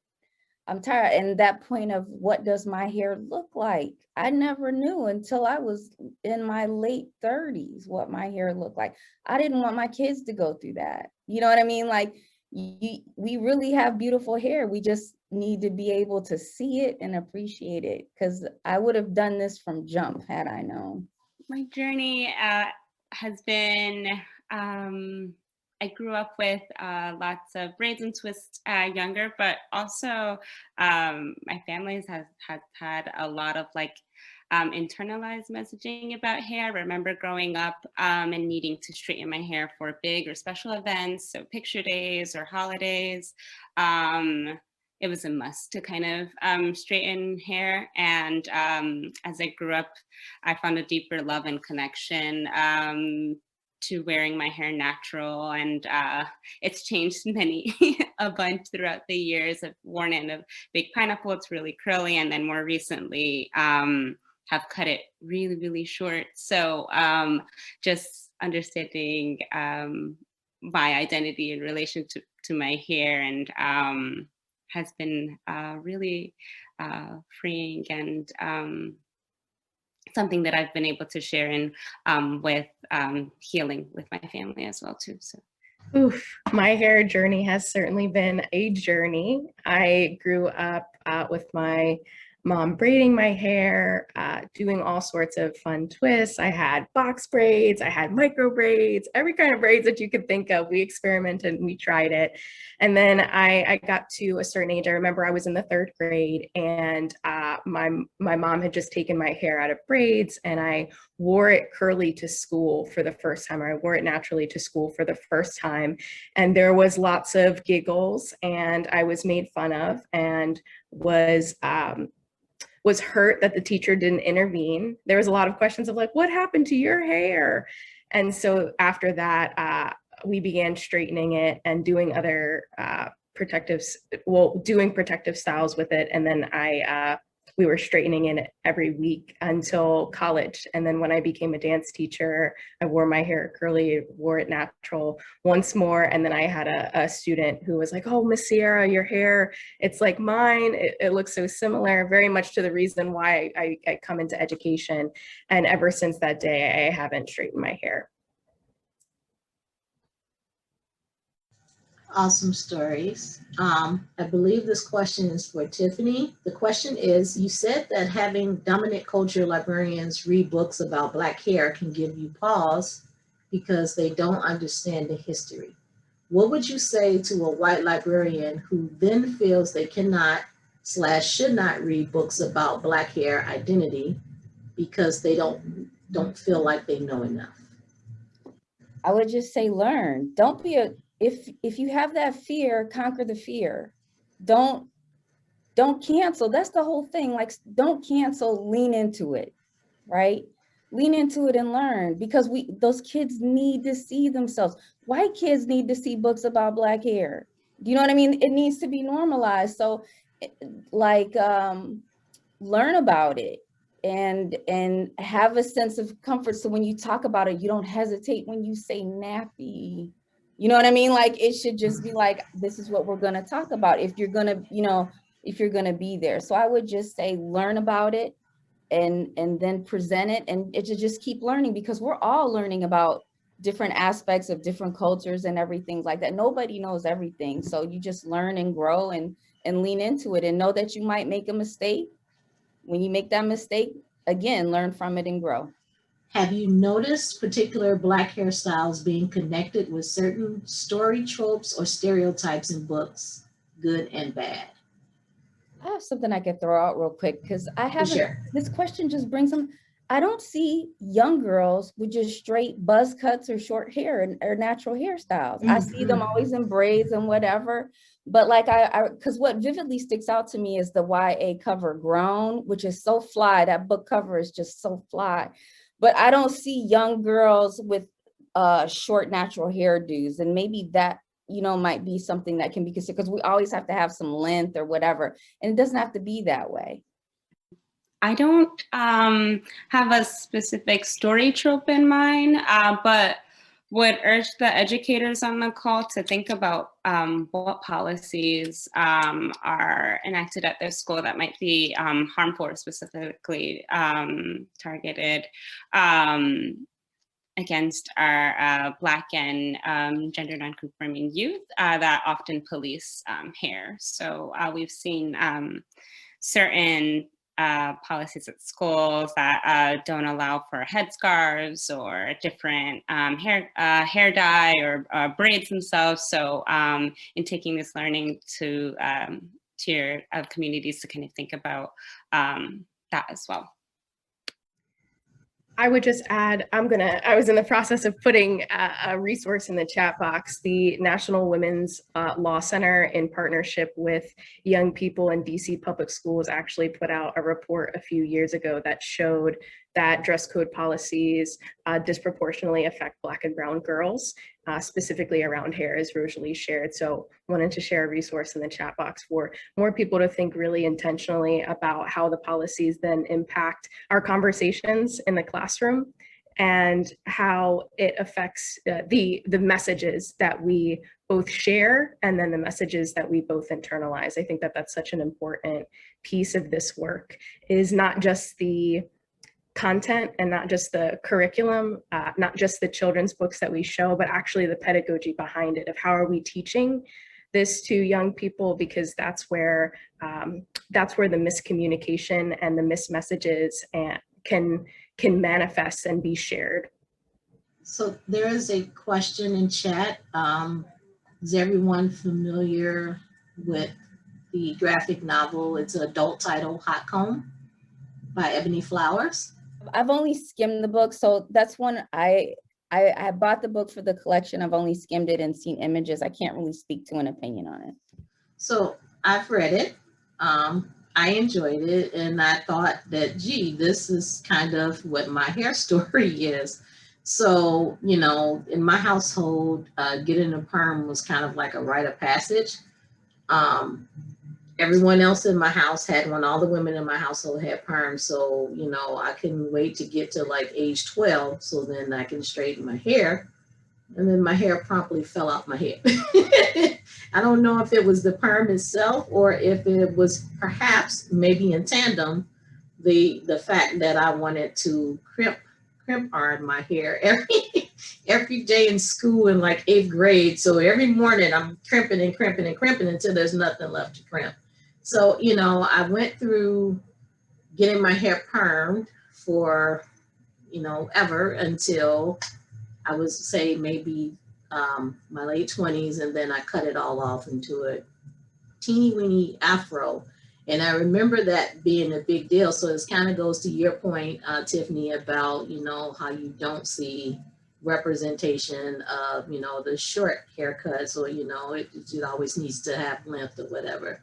And that point of what does my hair look like? I never knew until I was in my late 30s what my hair looked like. I didn't want my kids to go through that. You know what I mean? Like, we really have beautiful hair. We just need to be able to see it and appreciate it, because I would have done this from jump had I known. My journey has been, I grew up with lots of braids and twists younger, but also my family has had a lot of internalized messaging about hair. I remember growing up and needing to straighten my hair for big or special events, so picture days or holidays. It was a must to kind of straighten hair. And as I grew up, I found a deeper love and connection to wearing my hair natural, and it's changed a bunch throughout the years. I've worn it in a big pineapple, it's really curly, and then more recently have cut it really short. So just understanding my identity in relation to my hair, and has been really freeing, and something that I've been able to share in with healing with my family as well too. So. Oof, my hair journey has certainly been a journey. I grew up with my mom braiding my hair, doing all sorts of fun twists. I had box braids, I had micro braids, every kind of braids that you could think of. We experimented and we tried it. And then I got to a certain age. I remember I was in the 3rd grade, and my mom had just taken my hair out of braids, and I wore it curly to school for the first time, or I wore it naturally to school for the first time. And there was lots of giggles, and I was made fun of, and was hurt that the teacher didn't intervene. There was a lot of questions of like, what happened to your hair? And so after that, we began straightening it and doing other doing protective styles with it. And then we were straightening it every week until college. And then when I became a dance teacher, I wore my hair curly, wore it natural once more. And then I had a student who was like, oh, Miss Sierra, your hair, it's like mine. It looks so similar, very much to the reason why I come into education. And ever since that day, I haven't straightened my hair. Awesome stories. I believe this question is for Tiffeni. The question is, you said that having dominant culture librarians read books about Black hair can give you pause because they don't understand the history. What would you say to a white librarian who then feels they cannot / should not read books about Black hair identity because they don't feel like they know enough? I would just say learn. Don't be if you have that fear, conquer the fear. Don't cancel. That's the whole thing. Like, don't cancel, lean into it, right? Lean into it and learn, because those kids need to see themselves. White kids need to see books about Black hair. Do you know what I mean? It needs to be normalized. So learn about it and have a sense of comfort. So when you talk about it, you don't hesitate when you say nappy. You know what I mean? Like, it should just be like, this is what we're going to talk about if you're going to be there. So I would just say learn about it and then present it, and it should just keep learning, because we're all learning about different aspects of different cultures and everything like that. Nobody knows everything. So you just learn and grow and lean into it, and know that you might make a mistake. When you make that mistake, again, learn from it and grow. Have you noticed particular Black hairstyles being connected with certain story tropes or stereotypes in books, good and bad? I have something I could throw out real quick, because Sure. this question just brings them. I don't see young girls with just straight buzz cuts or short hair or natural hairstyles. I see them always in braids and whatever. But like because what vividly sticks out to me is the YA cover Grown, which is so fly. That book cover is just so fly. But I don't see young girls with short natural hairdos, and maybe that might be something that can be considered, because we always have to have some length or whatever, and it doesn't have to be that way. I don't have a specific story trope in mind, but would urge the educators on the call to think about what policies are enacted at their school that might be harmful or specifically targeted against our Black and gender nonconforming youth that often police hair. So we've seen certain policies at schools that don't allow for headscarves or different hair dye or braids themselves. So in taking this learning to your communities to kind of think about that as well. I would just add, I was in the process of putting a resource in the chat box. The National Women's Law Center, in partnership with young people in DC public schools, actually put out a report a few years ago that showed that dress code policies disproportionately affect Black and brown girls, specifically around hair, as Rosalie shared. So wanted to share a resource in the chat box for more people to think really intentionally about how the policies then impact our conversations in the classroom and how it affects the messages that we both share and then the messages that we both internalize. I think that that's such an important piece of this work, is not just the content and not just the curriculum, not just the children's books that we show, but actually the pedagogy behind it, of how are we teaching this to young people, because that's where the miscommunication and the mismessages can manifest and be shared. So there is a question in chat. Is everyone familiar with the graphic novel. It's an adult title, Hot Comb by Ebony Flowers. I've only skimmed the book, so that's one I bought the book for the collection. I've only skimmed it and seen images. I can't really speak to an opinion on it. So I've read it. I enjoyed it, and I thought that, gee, this is kind of what my hair story is. So, you know, in my household, getting a perm was kind of like a rite of passage. Everyone else in my house had one. All the women in my household had perms. So, you know, I couldn't wait to get to like age 12 so then I can straighten my hair. And then my hair promptly fell out my head. I don't know if it was the perm itself or if it was perhaps maybe in tandem the fact that I wanted to crimp iron my hair every day in school in like 8th grade. So every morning I'm crimping and crimping and crimping until there's nothing left to crimp. So, you know, I went through getting my hair permed for, you know, ever until I would say maybe my late 20s, and then I cut it all off into a teeny weeny afro. And I remember that being a big deal. So it kind of goes to your point, Tiffany, about, you know, how you don't see representation of, you know, the short haircuts, or, you know, it always needs to have length or whatever.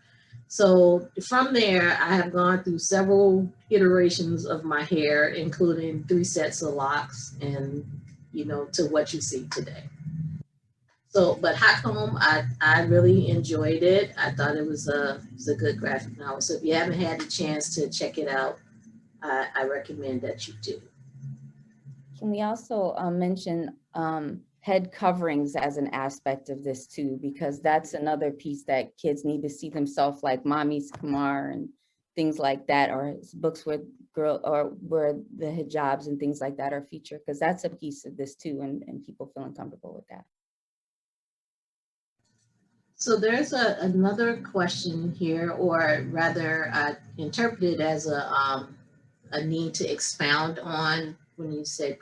So from there, I have gone through several iterations of my hair, including 3 sets of locks, and, you know, to what you see today. So, but Hot Comb, I really enjoyed it. I thought it was a good graphic novel. So if you haven't had the chance to check it out, I recommend that you do. Can we also mention head coverings as an aspect of this too? Because that's another piece that kids need to see themselves, like Mommy's Kumar and things like that, or books where where the hijabs and things like that are featured, because that's a piece of this too, and people feeling comfortable with that. So there's another question here, or rather interpreted as a need to expound on when you say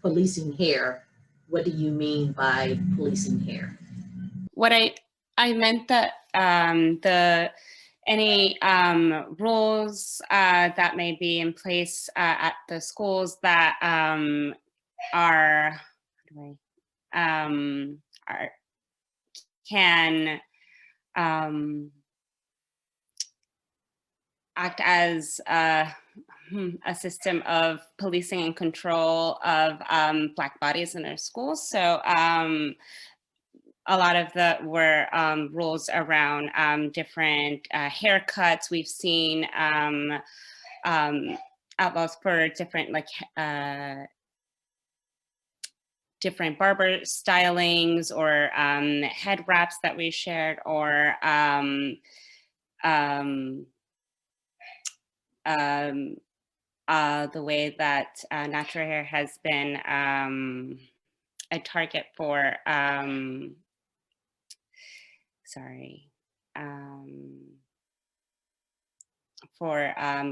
policing hair. What do you mean by policing hair? What I meant that any rules that may be in place at the schools that can act as a system of policing and control of Black bodies in our schools. So a lot of the were rules around different haircuts. We've seen outlaws for different different barber stylings, or head wraps that we shared, or the way that natural hair has been a target for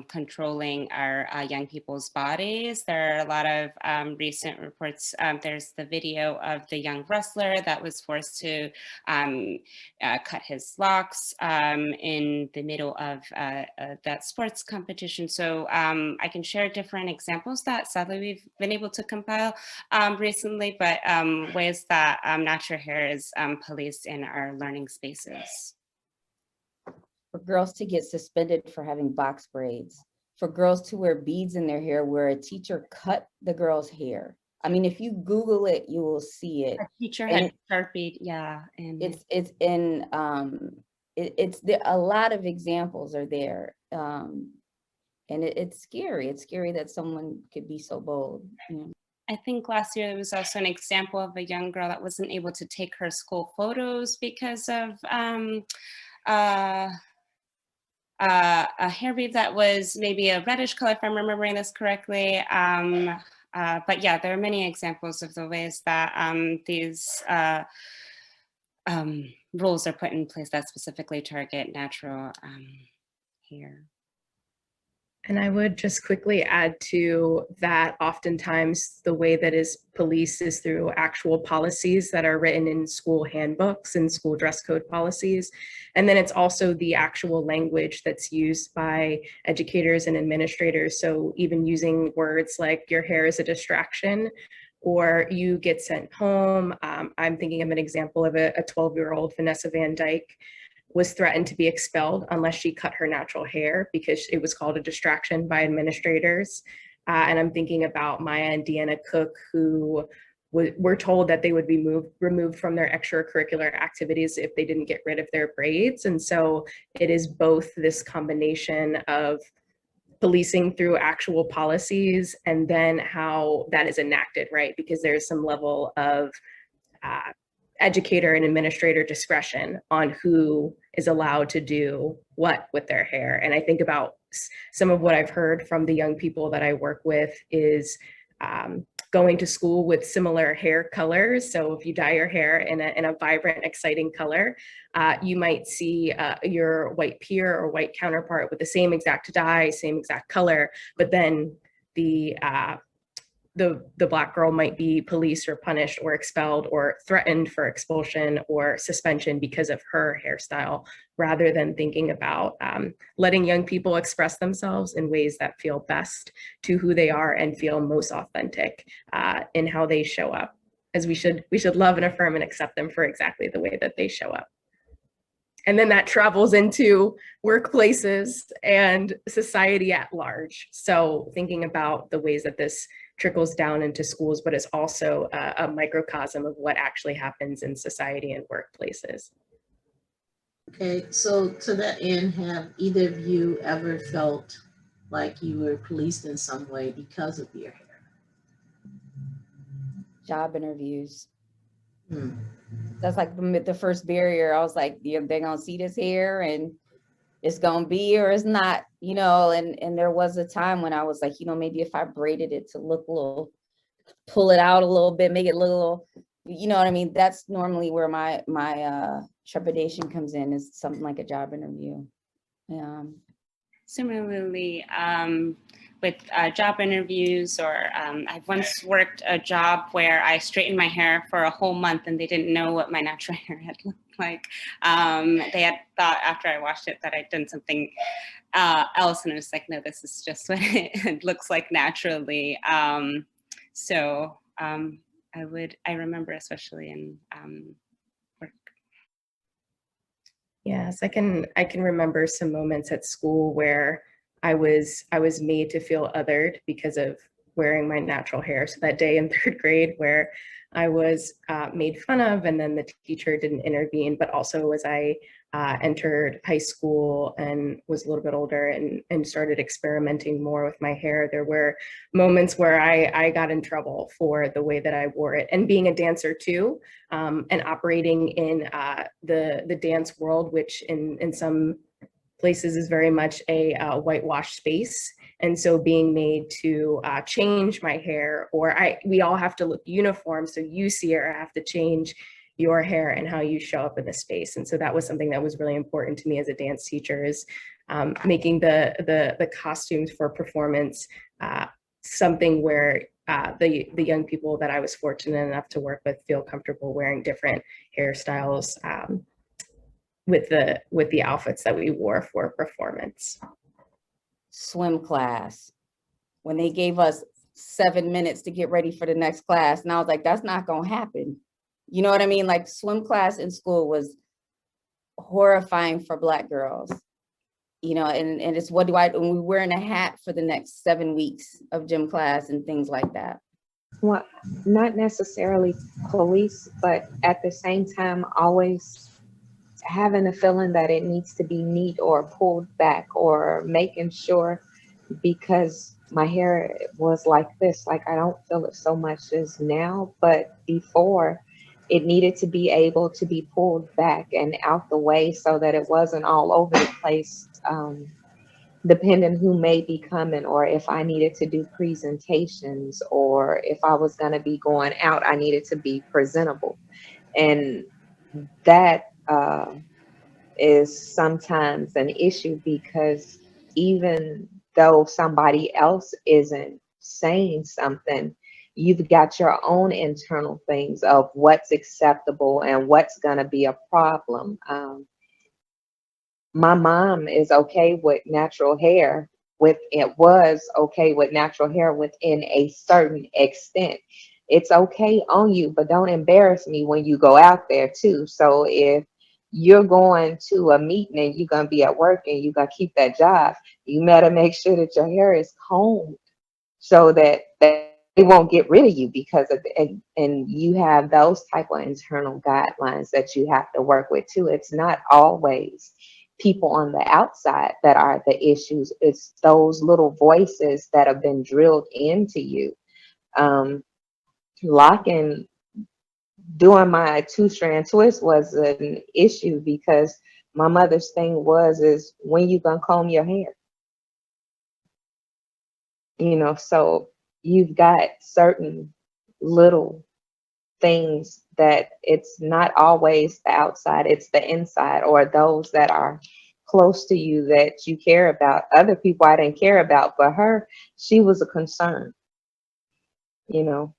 controlling our young people's bodies. There are a lot of recent reports. There's the video of the young wrestler that was forced to cut his locks in the middle of that sports competition. So I can share different examples that sadly we've been able to compile recently, but ways that natural hair is policed in our learning spaces. For girls to get suspended for having box braids, for girls to wear beads in their hair where a teacher cut the girl's hair. I mean, if you Google it, you will see it. A teacher had Sharpied, yeah. And it's in, it's there, a lot of examples are there. And it's scary. It's scary that someone could be so bold, you know. I think last year there was also an example of a young girl that wasn't able to take her school photos because of a hair weave that was maybe a reddish color, if I'm remembering this correctly. But yeah, there are many examples of the ways that these rules are put in place that specifically target natural hair. And I would just quickly add to that, oftentimes the way that is policed is through actual policies that are written in school handbooks and school dress code policies. And then it's also the actual language that's used by educators and administrators. So even using words like your hair is a distraction, or you get sent home. I'm thinking of an example of a 12-year-old, Vanessa Van Dyke, was threatened to be expelled unless she cut her natural hair because it was called a distraction by administrators. And I'm thinking about Maya and Deanna Cook, who were told that they would be removed from their extracurricular activities if they didn't get rid of their braids. And so it is both this combination of policing through actual policies and then how that is enacted, right? Because there's some level of educator and administrator discretion on who is allowed to do what with their hair. And I think about some of what I've heard from the young people that I work with is going to school with similar hair colors. So if you dye your hair in a vibrant, exciting color, you might see your white peer or white counterpart with the same exact dye, same exact color, but then the black girl might be policed or punished or expelled or threatened for expulsion or suspension because of her hairstyle, rather than thinking about letting young people express themselves in ways that feel best to who they are and feel most authentic in how they show up. As we should love and affirm and accept them for exactly the way that they show up. And then that travels into workplaces and society at large. So thinking about the ways that this trickles down into schools, but it's also a microcosm of what actually happens in society and workplaces. Okay, so to that end, have either of you ever felt like you were policed in some way because of your hair? Job interviews. Hmm. That's like the first barrier. I was like, they're gonna see this hair and it's gonna be or it's not, you know. And there was a time when I was like, you know, maybe if I braided it to look a little, pull it out a little bit, make it look a little, you know what I mean? That's normally where my trepidation comes in, is something like a job interview. Yeah. Similarly, with job interviews, or I've once worked a job where I straightened my hair for a whole month and they didn't know what my natural hair had looked like. They had thought after I washed it that I'd done something else, and I was like, no, this is just what it looks like naturally. I remember, especially in work. Yes, I can remember some moments at school where I was made to feel othered because of wearing my natural hair. So that day in 3rd grade where I was made fun of, and then the teacher didn't intervene, but also as I entered high school and was a little bit older and started experimenting more with my hair, there were moments where I got in trouble for the way that I wore it. And being a dancer too, and operating in the dance world, which in some places is very much a whitewashed space. And so being made to change my hair, or we all have to look uniform. So you, Cierra, have to change your hair and how you show up in the space. And so that was something that was really important to me as a dance teacher, is making the costumes for performance something where the young people that I was fortunate enough to work with feel comfortable wearing different hairstyles with the outfits that we wore for performance. Swim class, when they gave us 7 minutes to get ready for the next class, and I was like, that's not gonna happen. You know what I mean? Like, swim class in school was horrifying for Black girls, you know, and it's and we're wearing a hat for the next 7 weeks of gym class and things like that. Well, not necessarily police, but at the same time, always having a feeling that it needs to be neat or pulled back, or making sure, because my hair was like this, like I don't feel it so much as now, but before it needed to be able to be pulled back and out the way so that it wasn't all over the place, depending who may be coming, or if I needed to do presentations, or if I was going to be going out, I needed to be presentable. And that is sometimes an issue, because even though somebody else isn't saying something, you've got your own internal things of what's acceptable and what's going to be a problem. My mom is okay with natural hair. It was okay with natural hair within a certain extent. It's okay on you, but don't embarrass me when you go out there too. So if you're going to a meeting and you're gonna be at work and you're gonna keep that job, you better make sure that your hair is combed so that they won't get rid of you because of and you have those type of internal guidelines that you have to work with too. It's not always people on the outside that are the issues. It's those little voices that have been drilled into you. Locking Doing my two-strand twist was an issue because my mother's thing is when you gonna comb your hair, so you've got certain little things that it's not always the outside, it's the inside, or those that are close to you that you care about. Other people I didn't care about, but her, she was a concern, you know.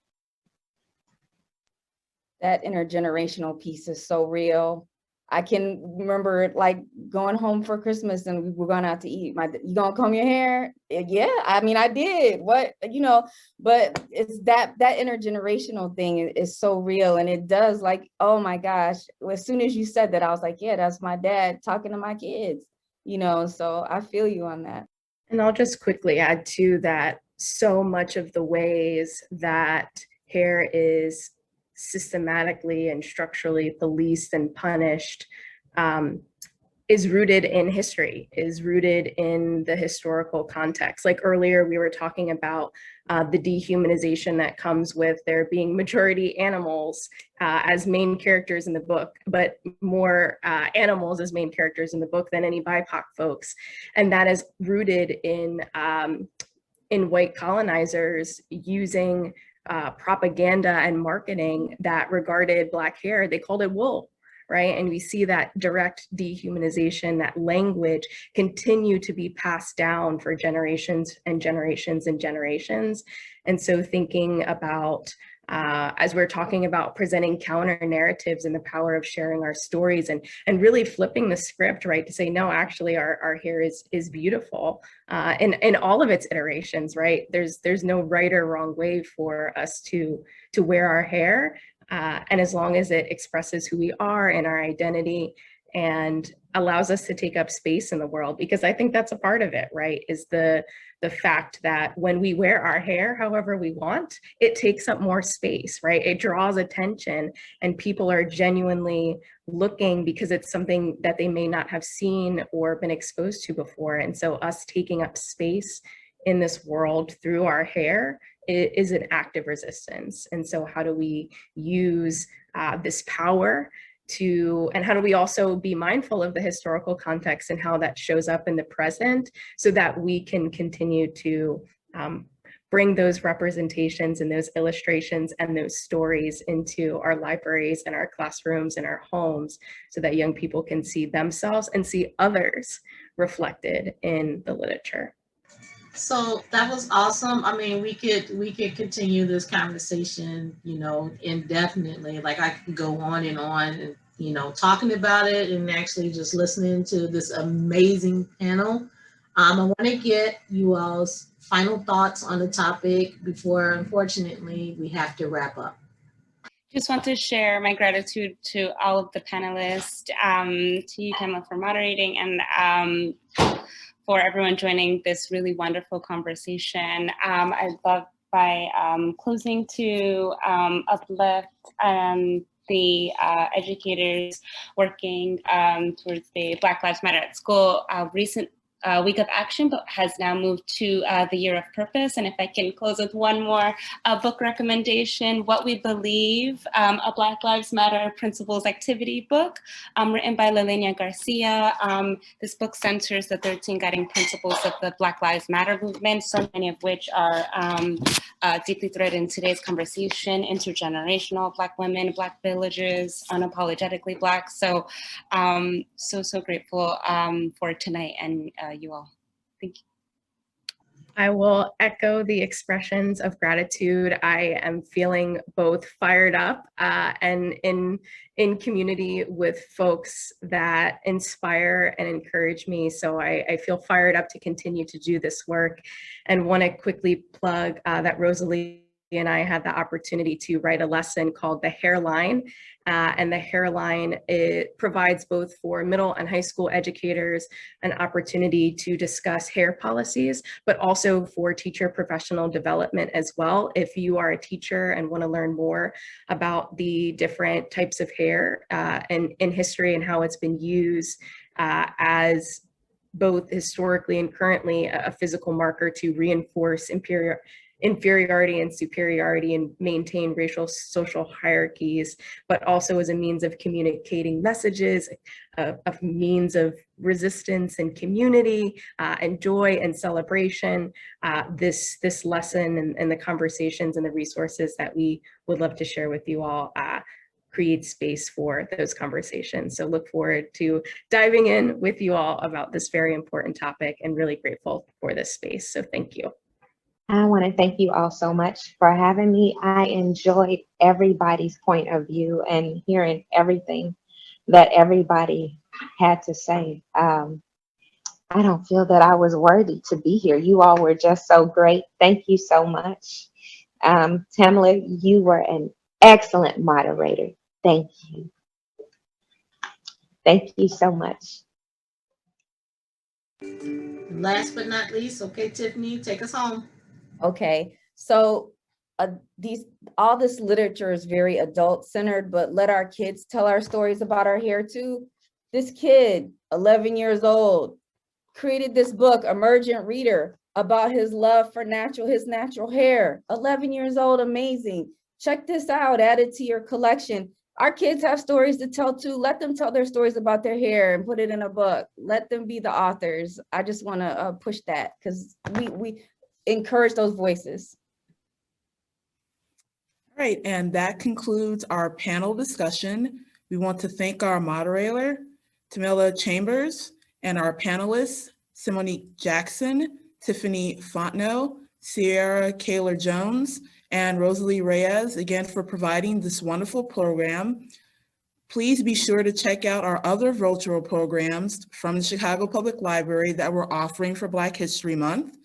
That intergenerational piece is so real. I can remember like going home for Christmas and we were going out to eat. You gonna comb your hair? Yeah, I mean, I did. But it's that intergenerational thing is so real, and it does, like, oh my gosh. As soon as you said that, I was like, yeah, that's my dad talking to my kids. So I feel you on that. And I'll just quickly add to that, so much of the ways that hair is systematically and structurally policed and punished is rooted in history, is rooted in the historical context. Like earlier, we were talking about the dehumanization that comes with there being majority animals as main characters in the book, but more animals as main characters in the book than any BIPOC folks. And that is rooted in white colonizers using propaganda and marketing that regarded Black hair. They called it wool, right? And we see that direct dehumanization, that language continue to be passed down for generations and generations and generations. And so thinking about, as we're talking about presenting counter narratives and the power of sharing our stories and really flipping the script, right, to say, no, actually our hair is beautiful in all of its iterations, right? There's no right or wrong way for us to wear our hair. And as long as it expresses who we are and our identity and allows us to take up space in the world, because I think that's a part of it, right? Is the fact that when we wear our hair however we want, it takes up more space, right? It draws attention and people are genuinely looking because it's something that they may not have seen or been exposed to before. And so us taking up space in this world through our hair is an act of resistance. And so how do we use this power and how do we also be mindful of the historical context and how that shows up in the present so that we can continue to bring those representations and those illustrations and those stories into our libraries and our classrooms and our homes so that young people can see themselves and see others reflected in the literature. So that was awesome. I mean, we could continue this conversation, indefinitely. Like I could go on and, talking about it and actually just listening to this amazing panel. I want to get you all's final thoughts on the topic before, unfortunately, we have to wrap up. Just want to share my gratitude to all of the panelists, to you, Tamela, for moderating, and for everyone joining this really wonderful conversation. I'd love by closing to uplift the educators working towards the Black Lives Matter at School recent week of action, but has now moved to the Year of Purpose. And if I can close with one more book recommendation, What We Believe, a Black Lives Matter Principles Activity book written by Lelenia Garcia. This book centers the 13 guiding principles of the Black Lives Matter movement, so many of which are deeply threaded in today's conversation: intergenerational, Black women, Black villages, unapologetically Black. So, so grateful for tonight and you all. Thank you. I will echo the expressions of gratitude. I am feeling both fired up and in community with folks that inspire and encourage me. So I feel fired up to continue to do this work, and want to quickly plug that Rosalie and I had the opportunity to write a lesson called The Hairline. And the Hairline, it provides both for middle and high school educators an opportunity to discuss hair policies, but also for teacher professional development as well. If you are a teacher and want to learn more about the different types of hair and in history and how it's been used as both historically and currently a physical marker to reinforce inferiority and superiority and maintain racial social hierarchies, but also as a means of communicating messages, a means of resistance and community and joy and celebration. This lesson and the conversations and the resources that we would love to share with you all create space for those conversations. So look forward to diving in with you all about this very important topic, and really grateful for this space. So thank you. I want to thank you all so much for having me. I enjoyed everybody's point of view and hearing everything that everybody had to say. I don't feel that I was worthy to be here. You all were just so great. Thank you so much. Tamela, you were an excellent moderator. Thank you. Thank you so much. Last but not least, okay, Tiffany, take us home. Okay, so all this literature is very adult centered, but let our kids tell our stories about our hair too. This kid, 11 years old, created this book, Emergent Reader, about his love for his natural hair. 11 years old, amazing. Check this out, add it to your collection. Our kids have stories to tell too. Let them tell their stories about their hair and put it in a book. Let them be the authors. I just want to push that, because we encourage those voices. All right, and that concludes our panel discussion. We want to thank our moderator, Tamela Chambers, and our panelists, Cymonique Jackson, Tiffeni Fontno, Cierra Kaler Jones, and Rosalie Reyes, again, for providing this wonderful program. Please be sure to check out our other virtual programs from the Chicago Public Library that we're offering for Black History Month.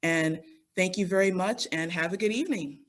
And thank you very much, and have a good evening.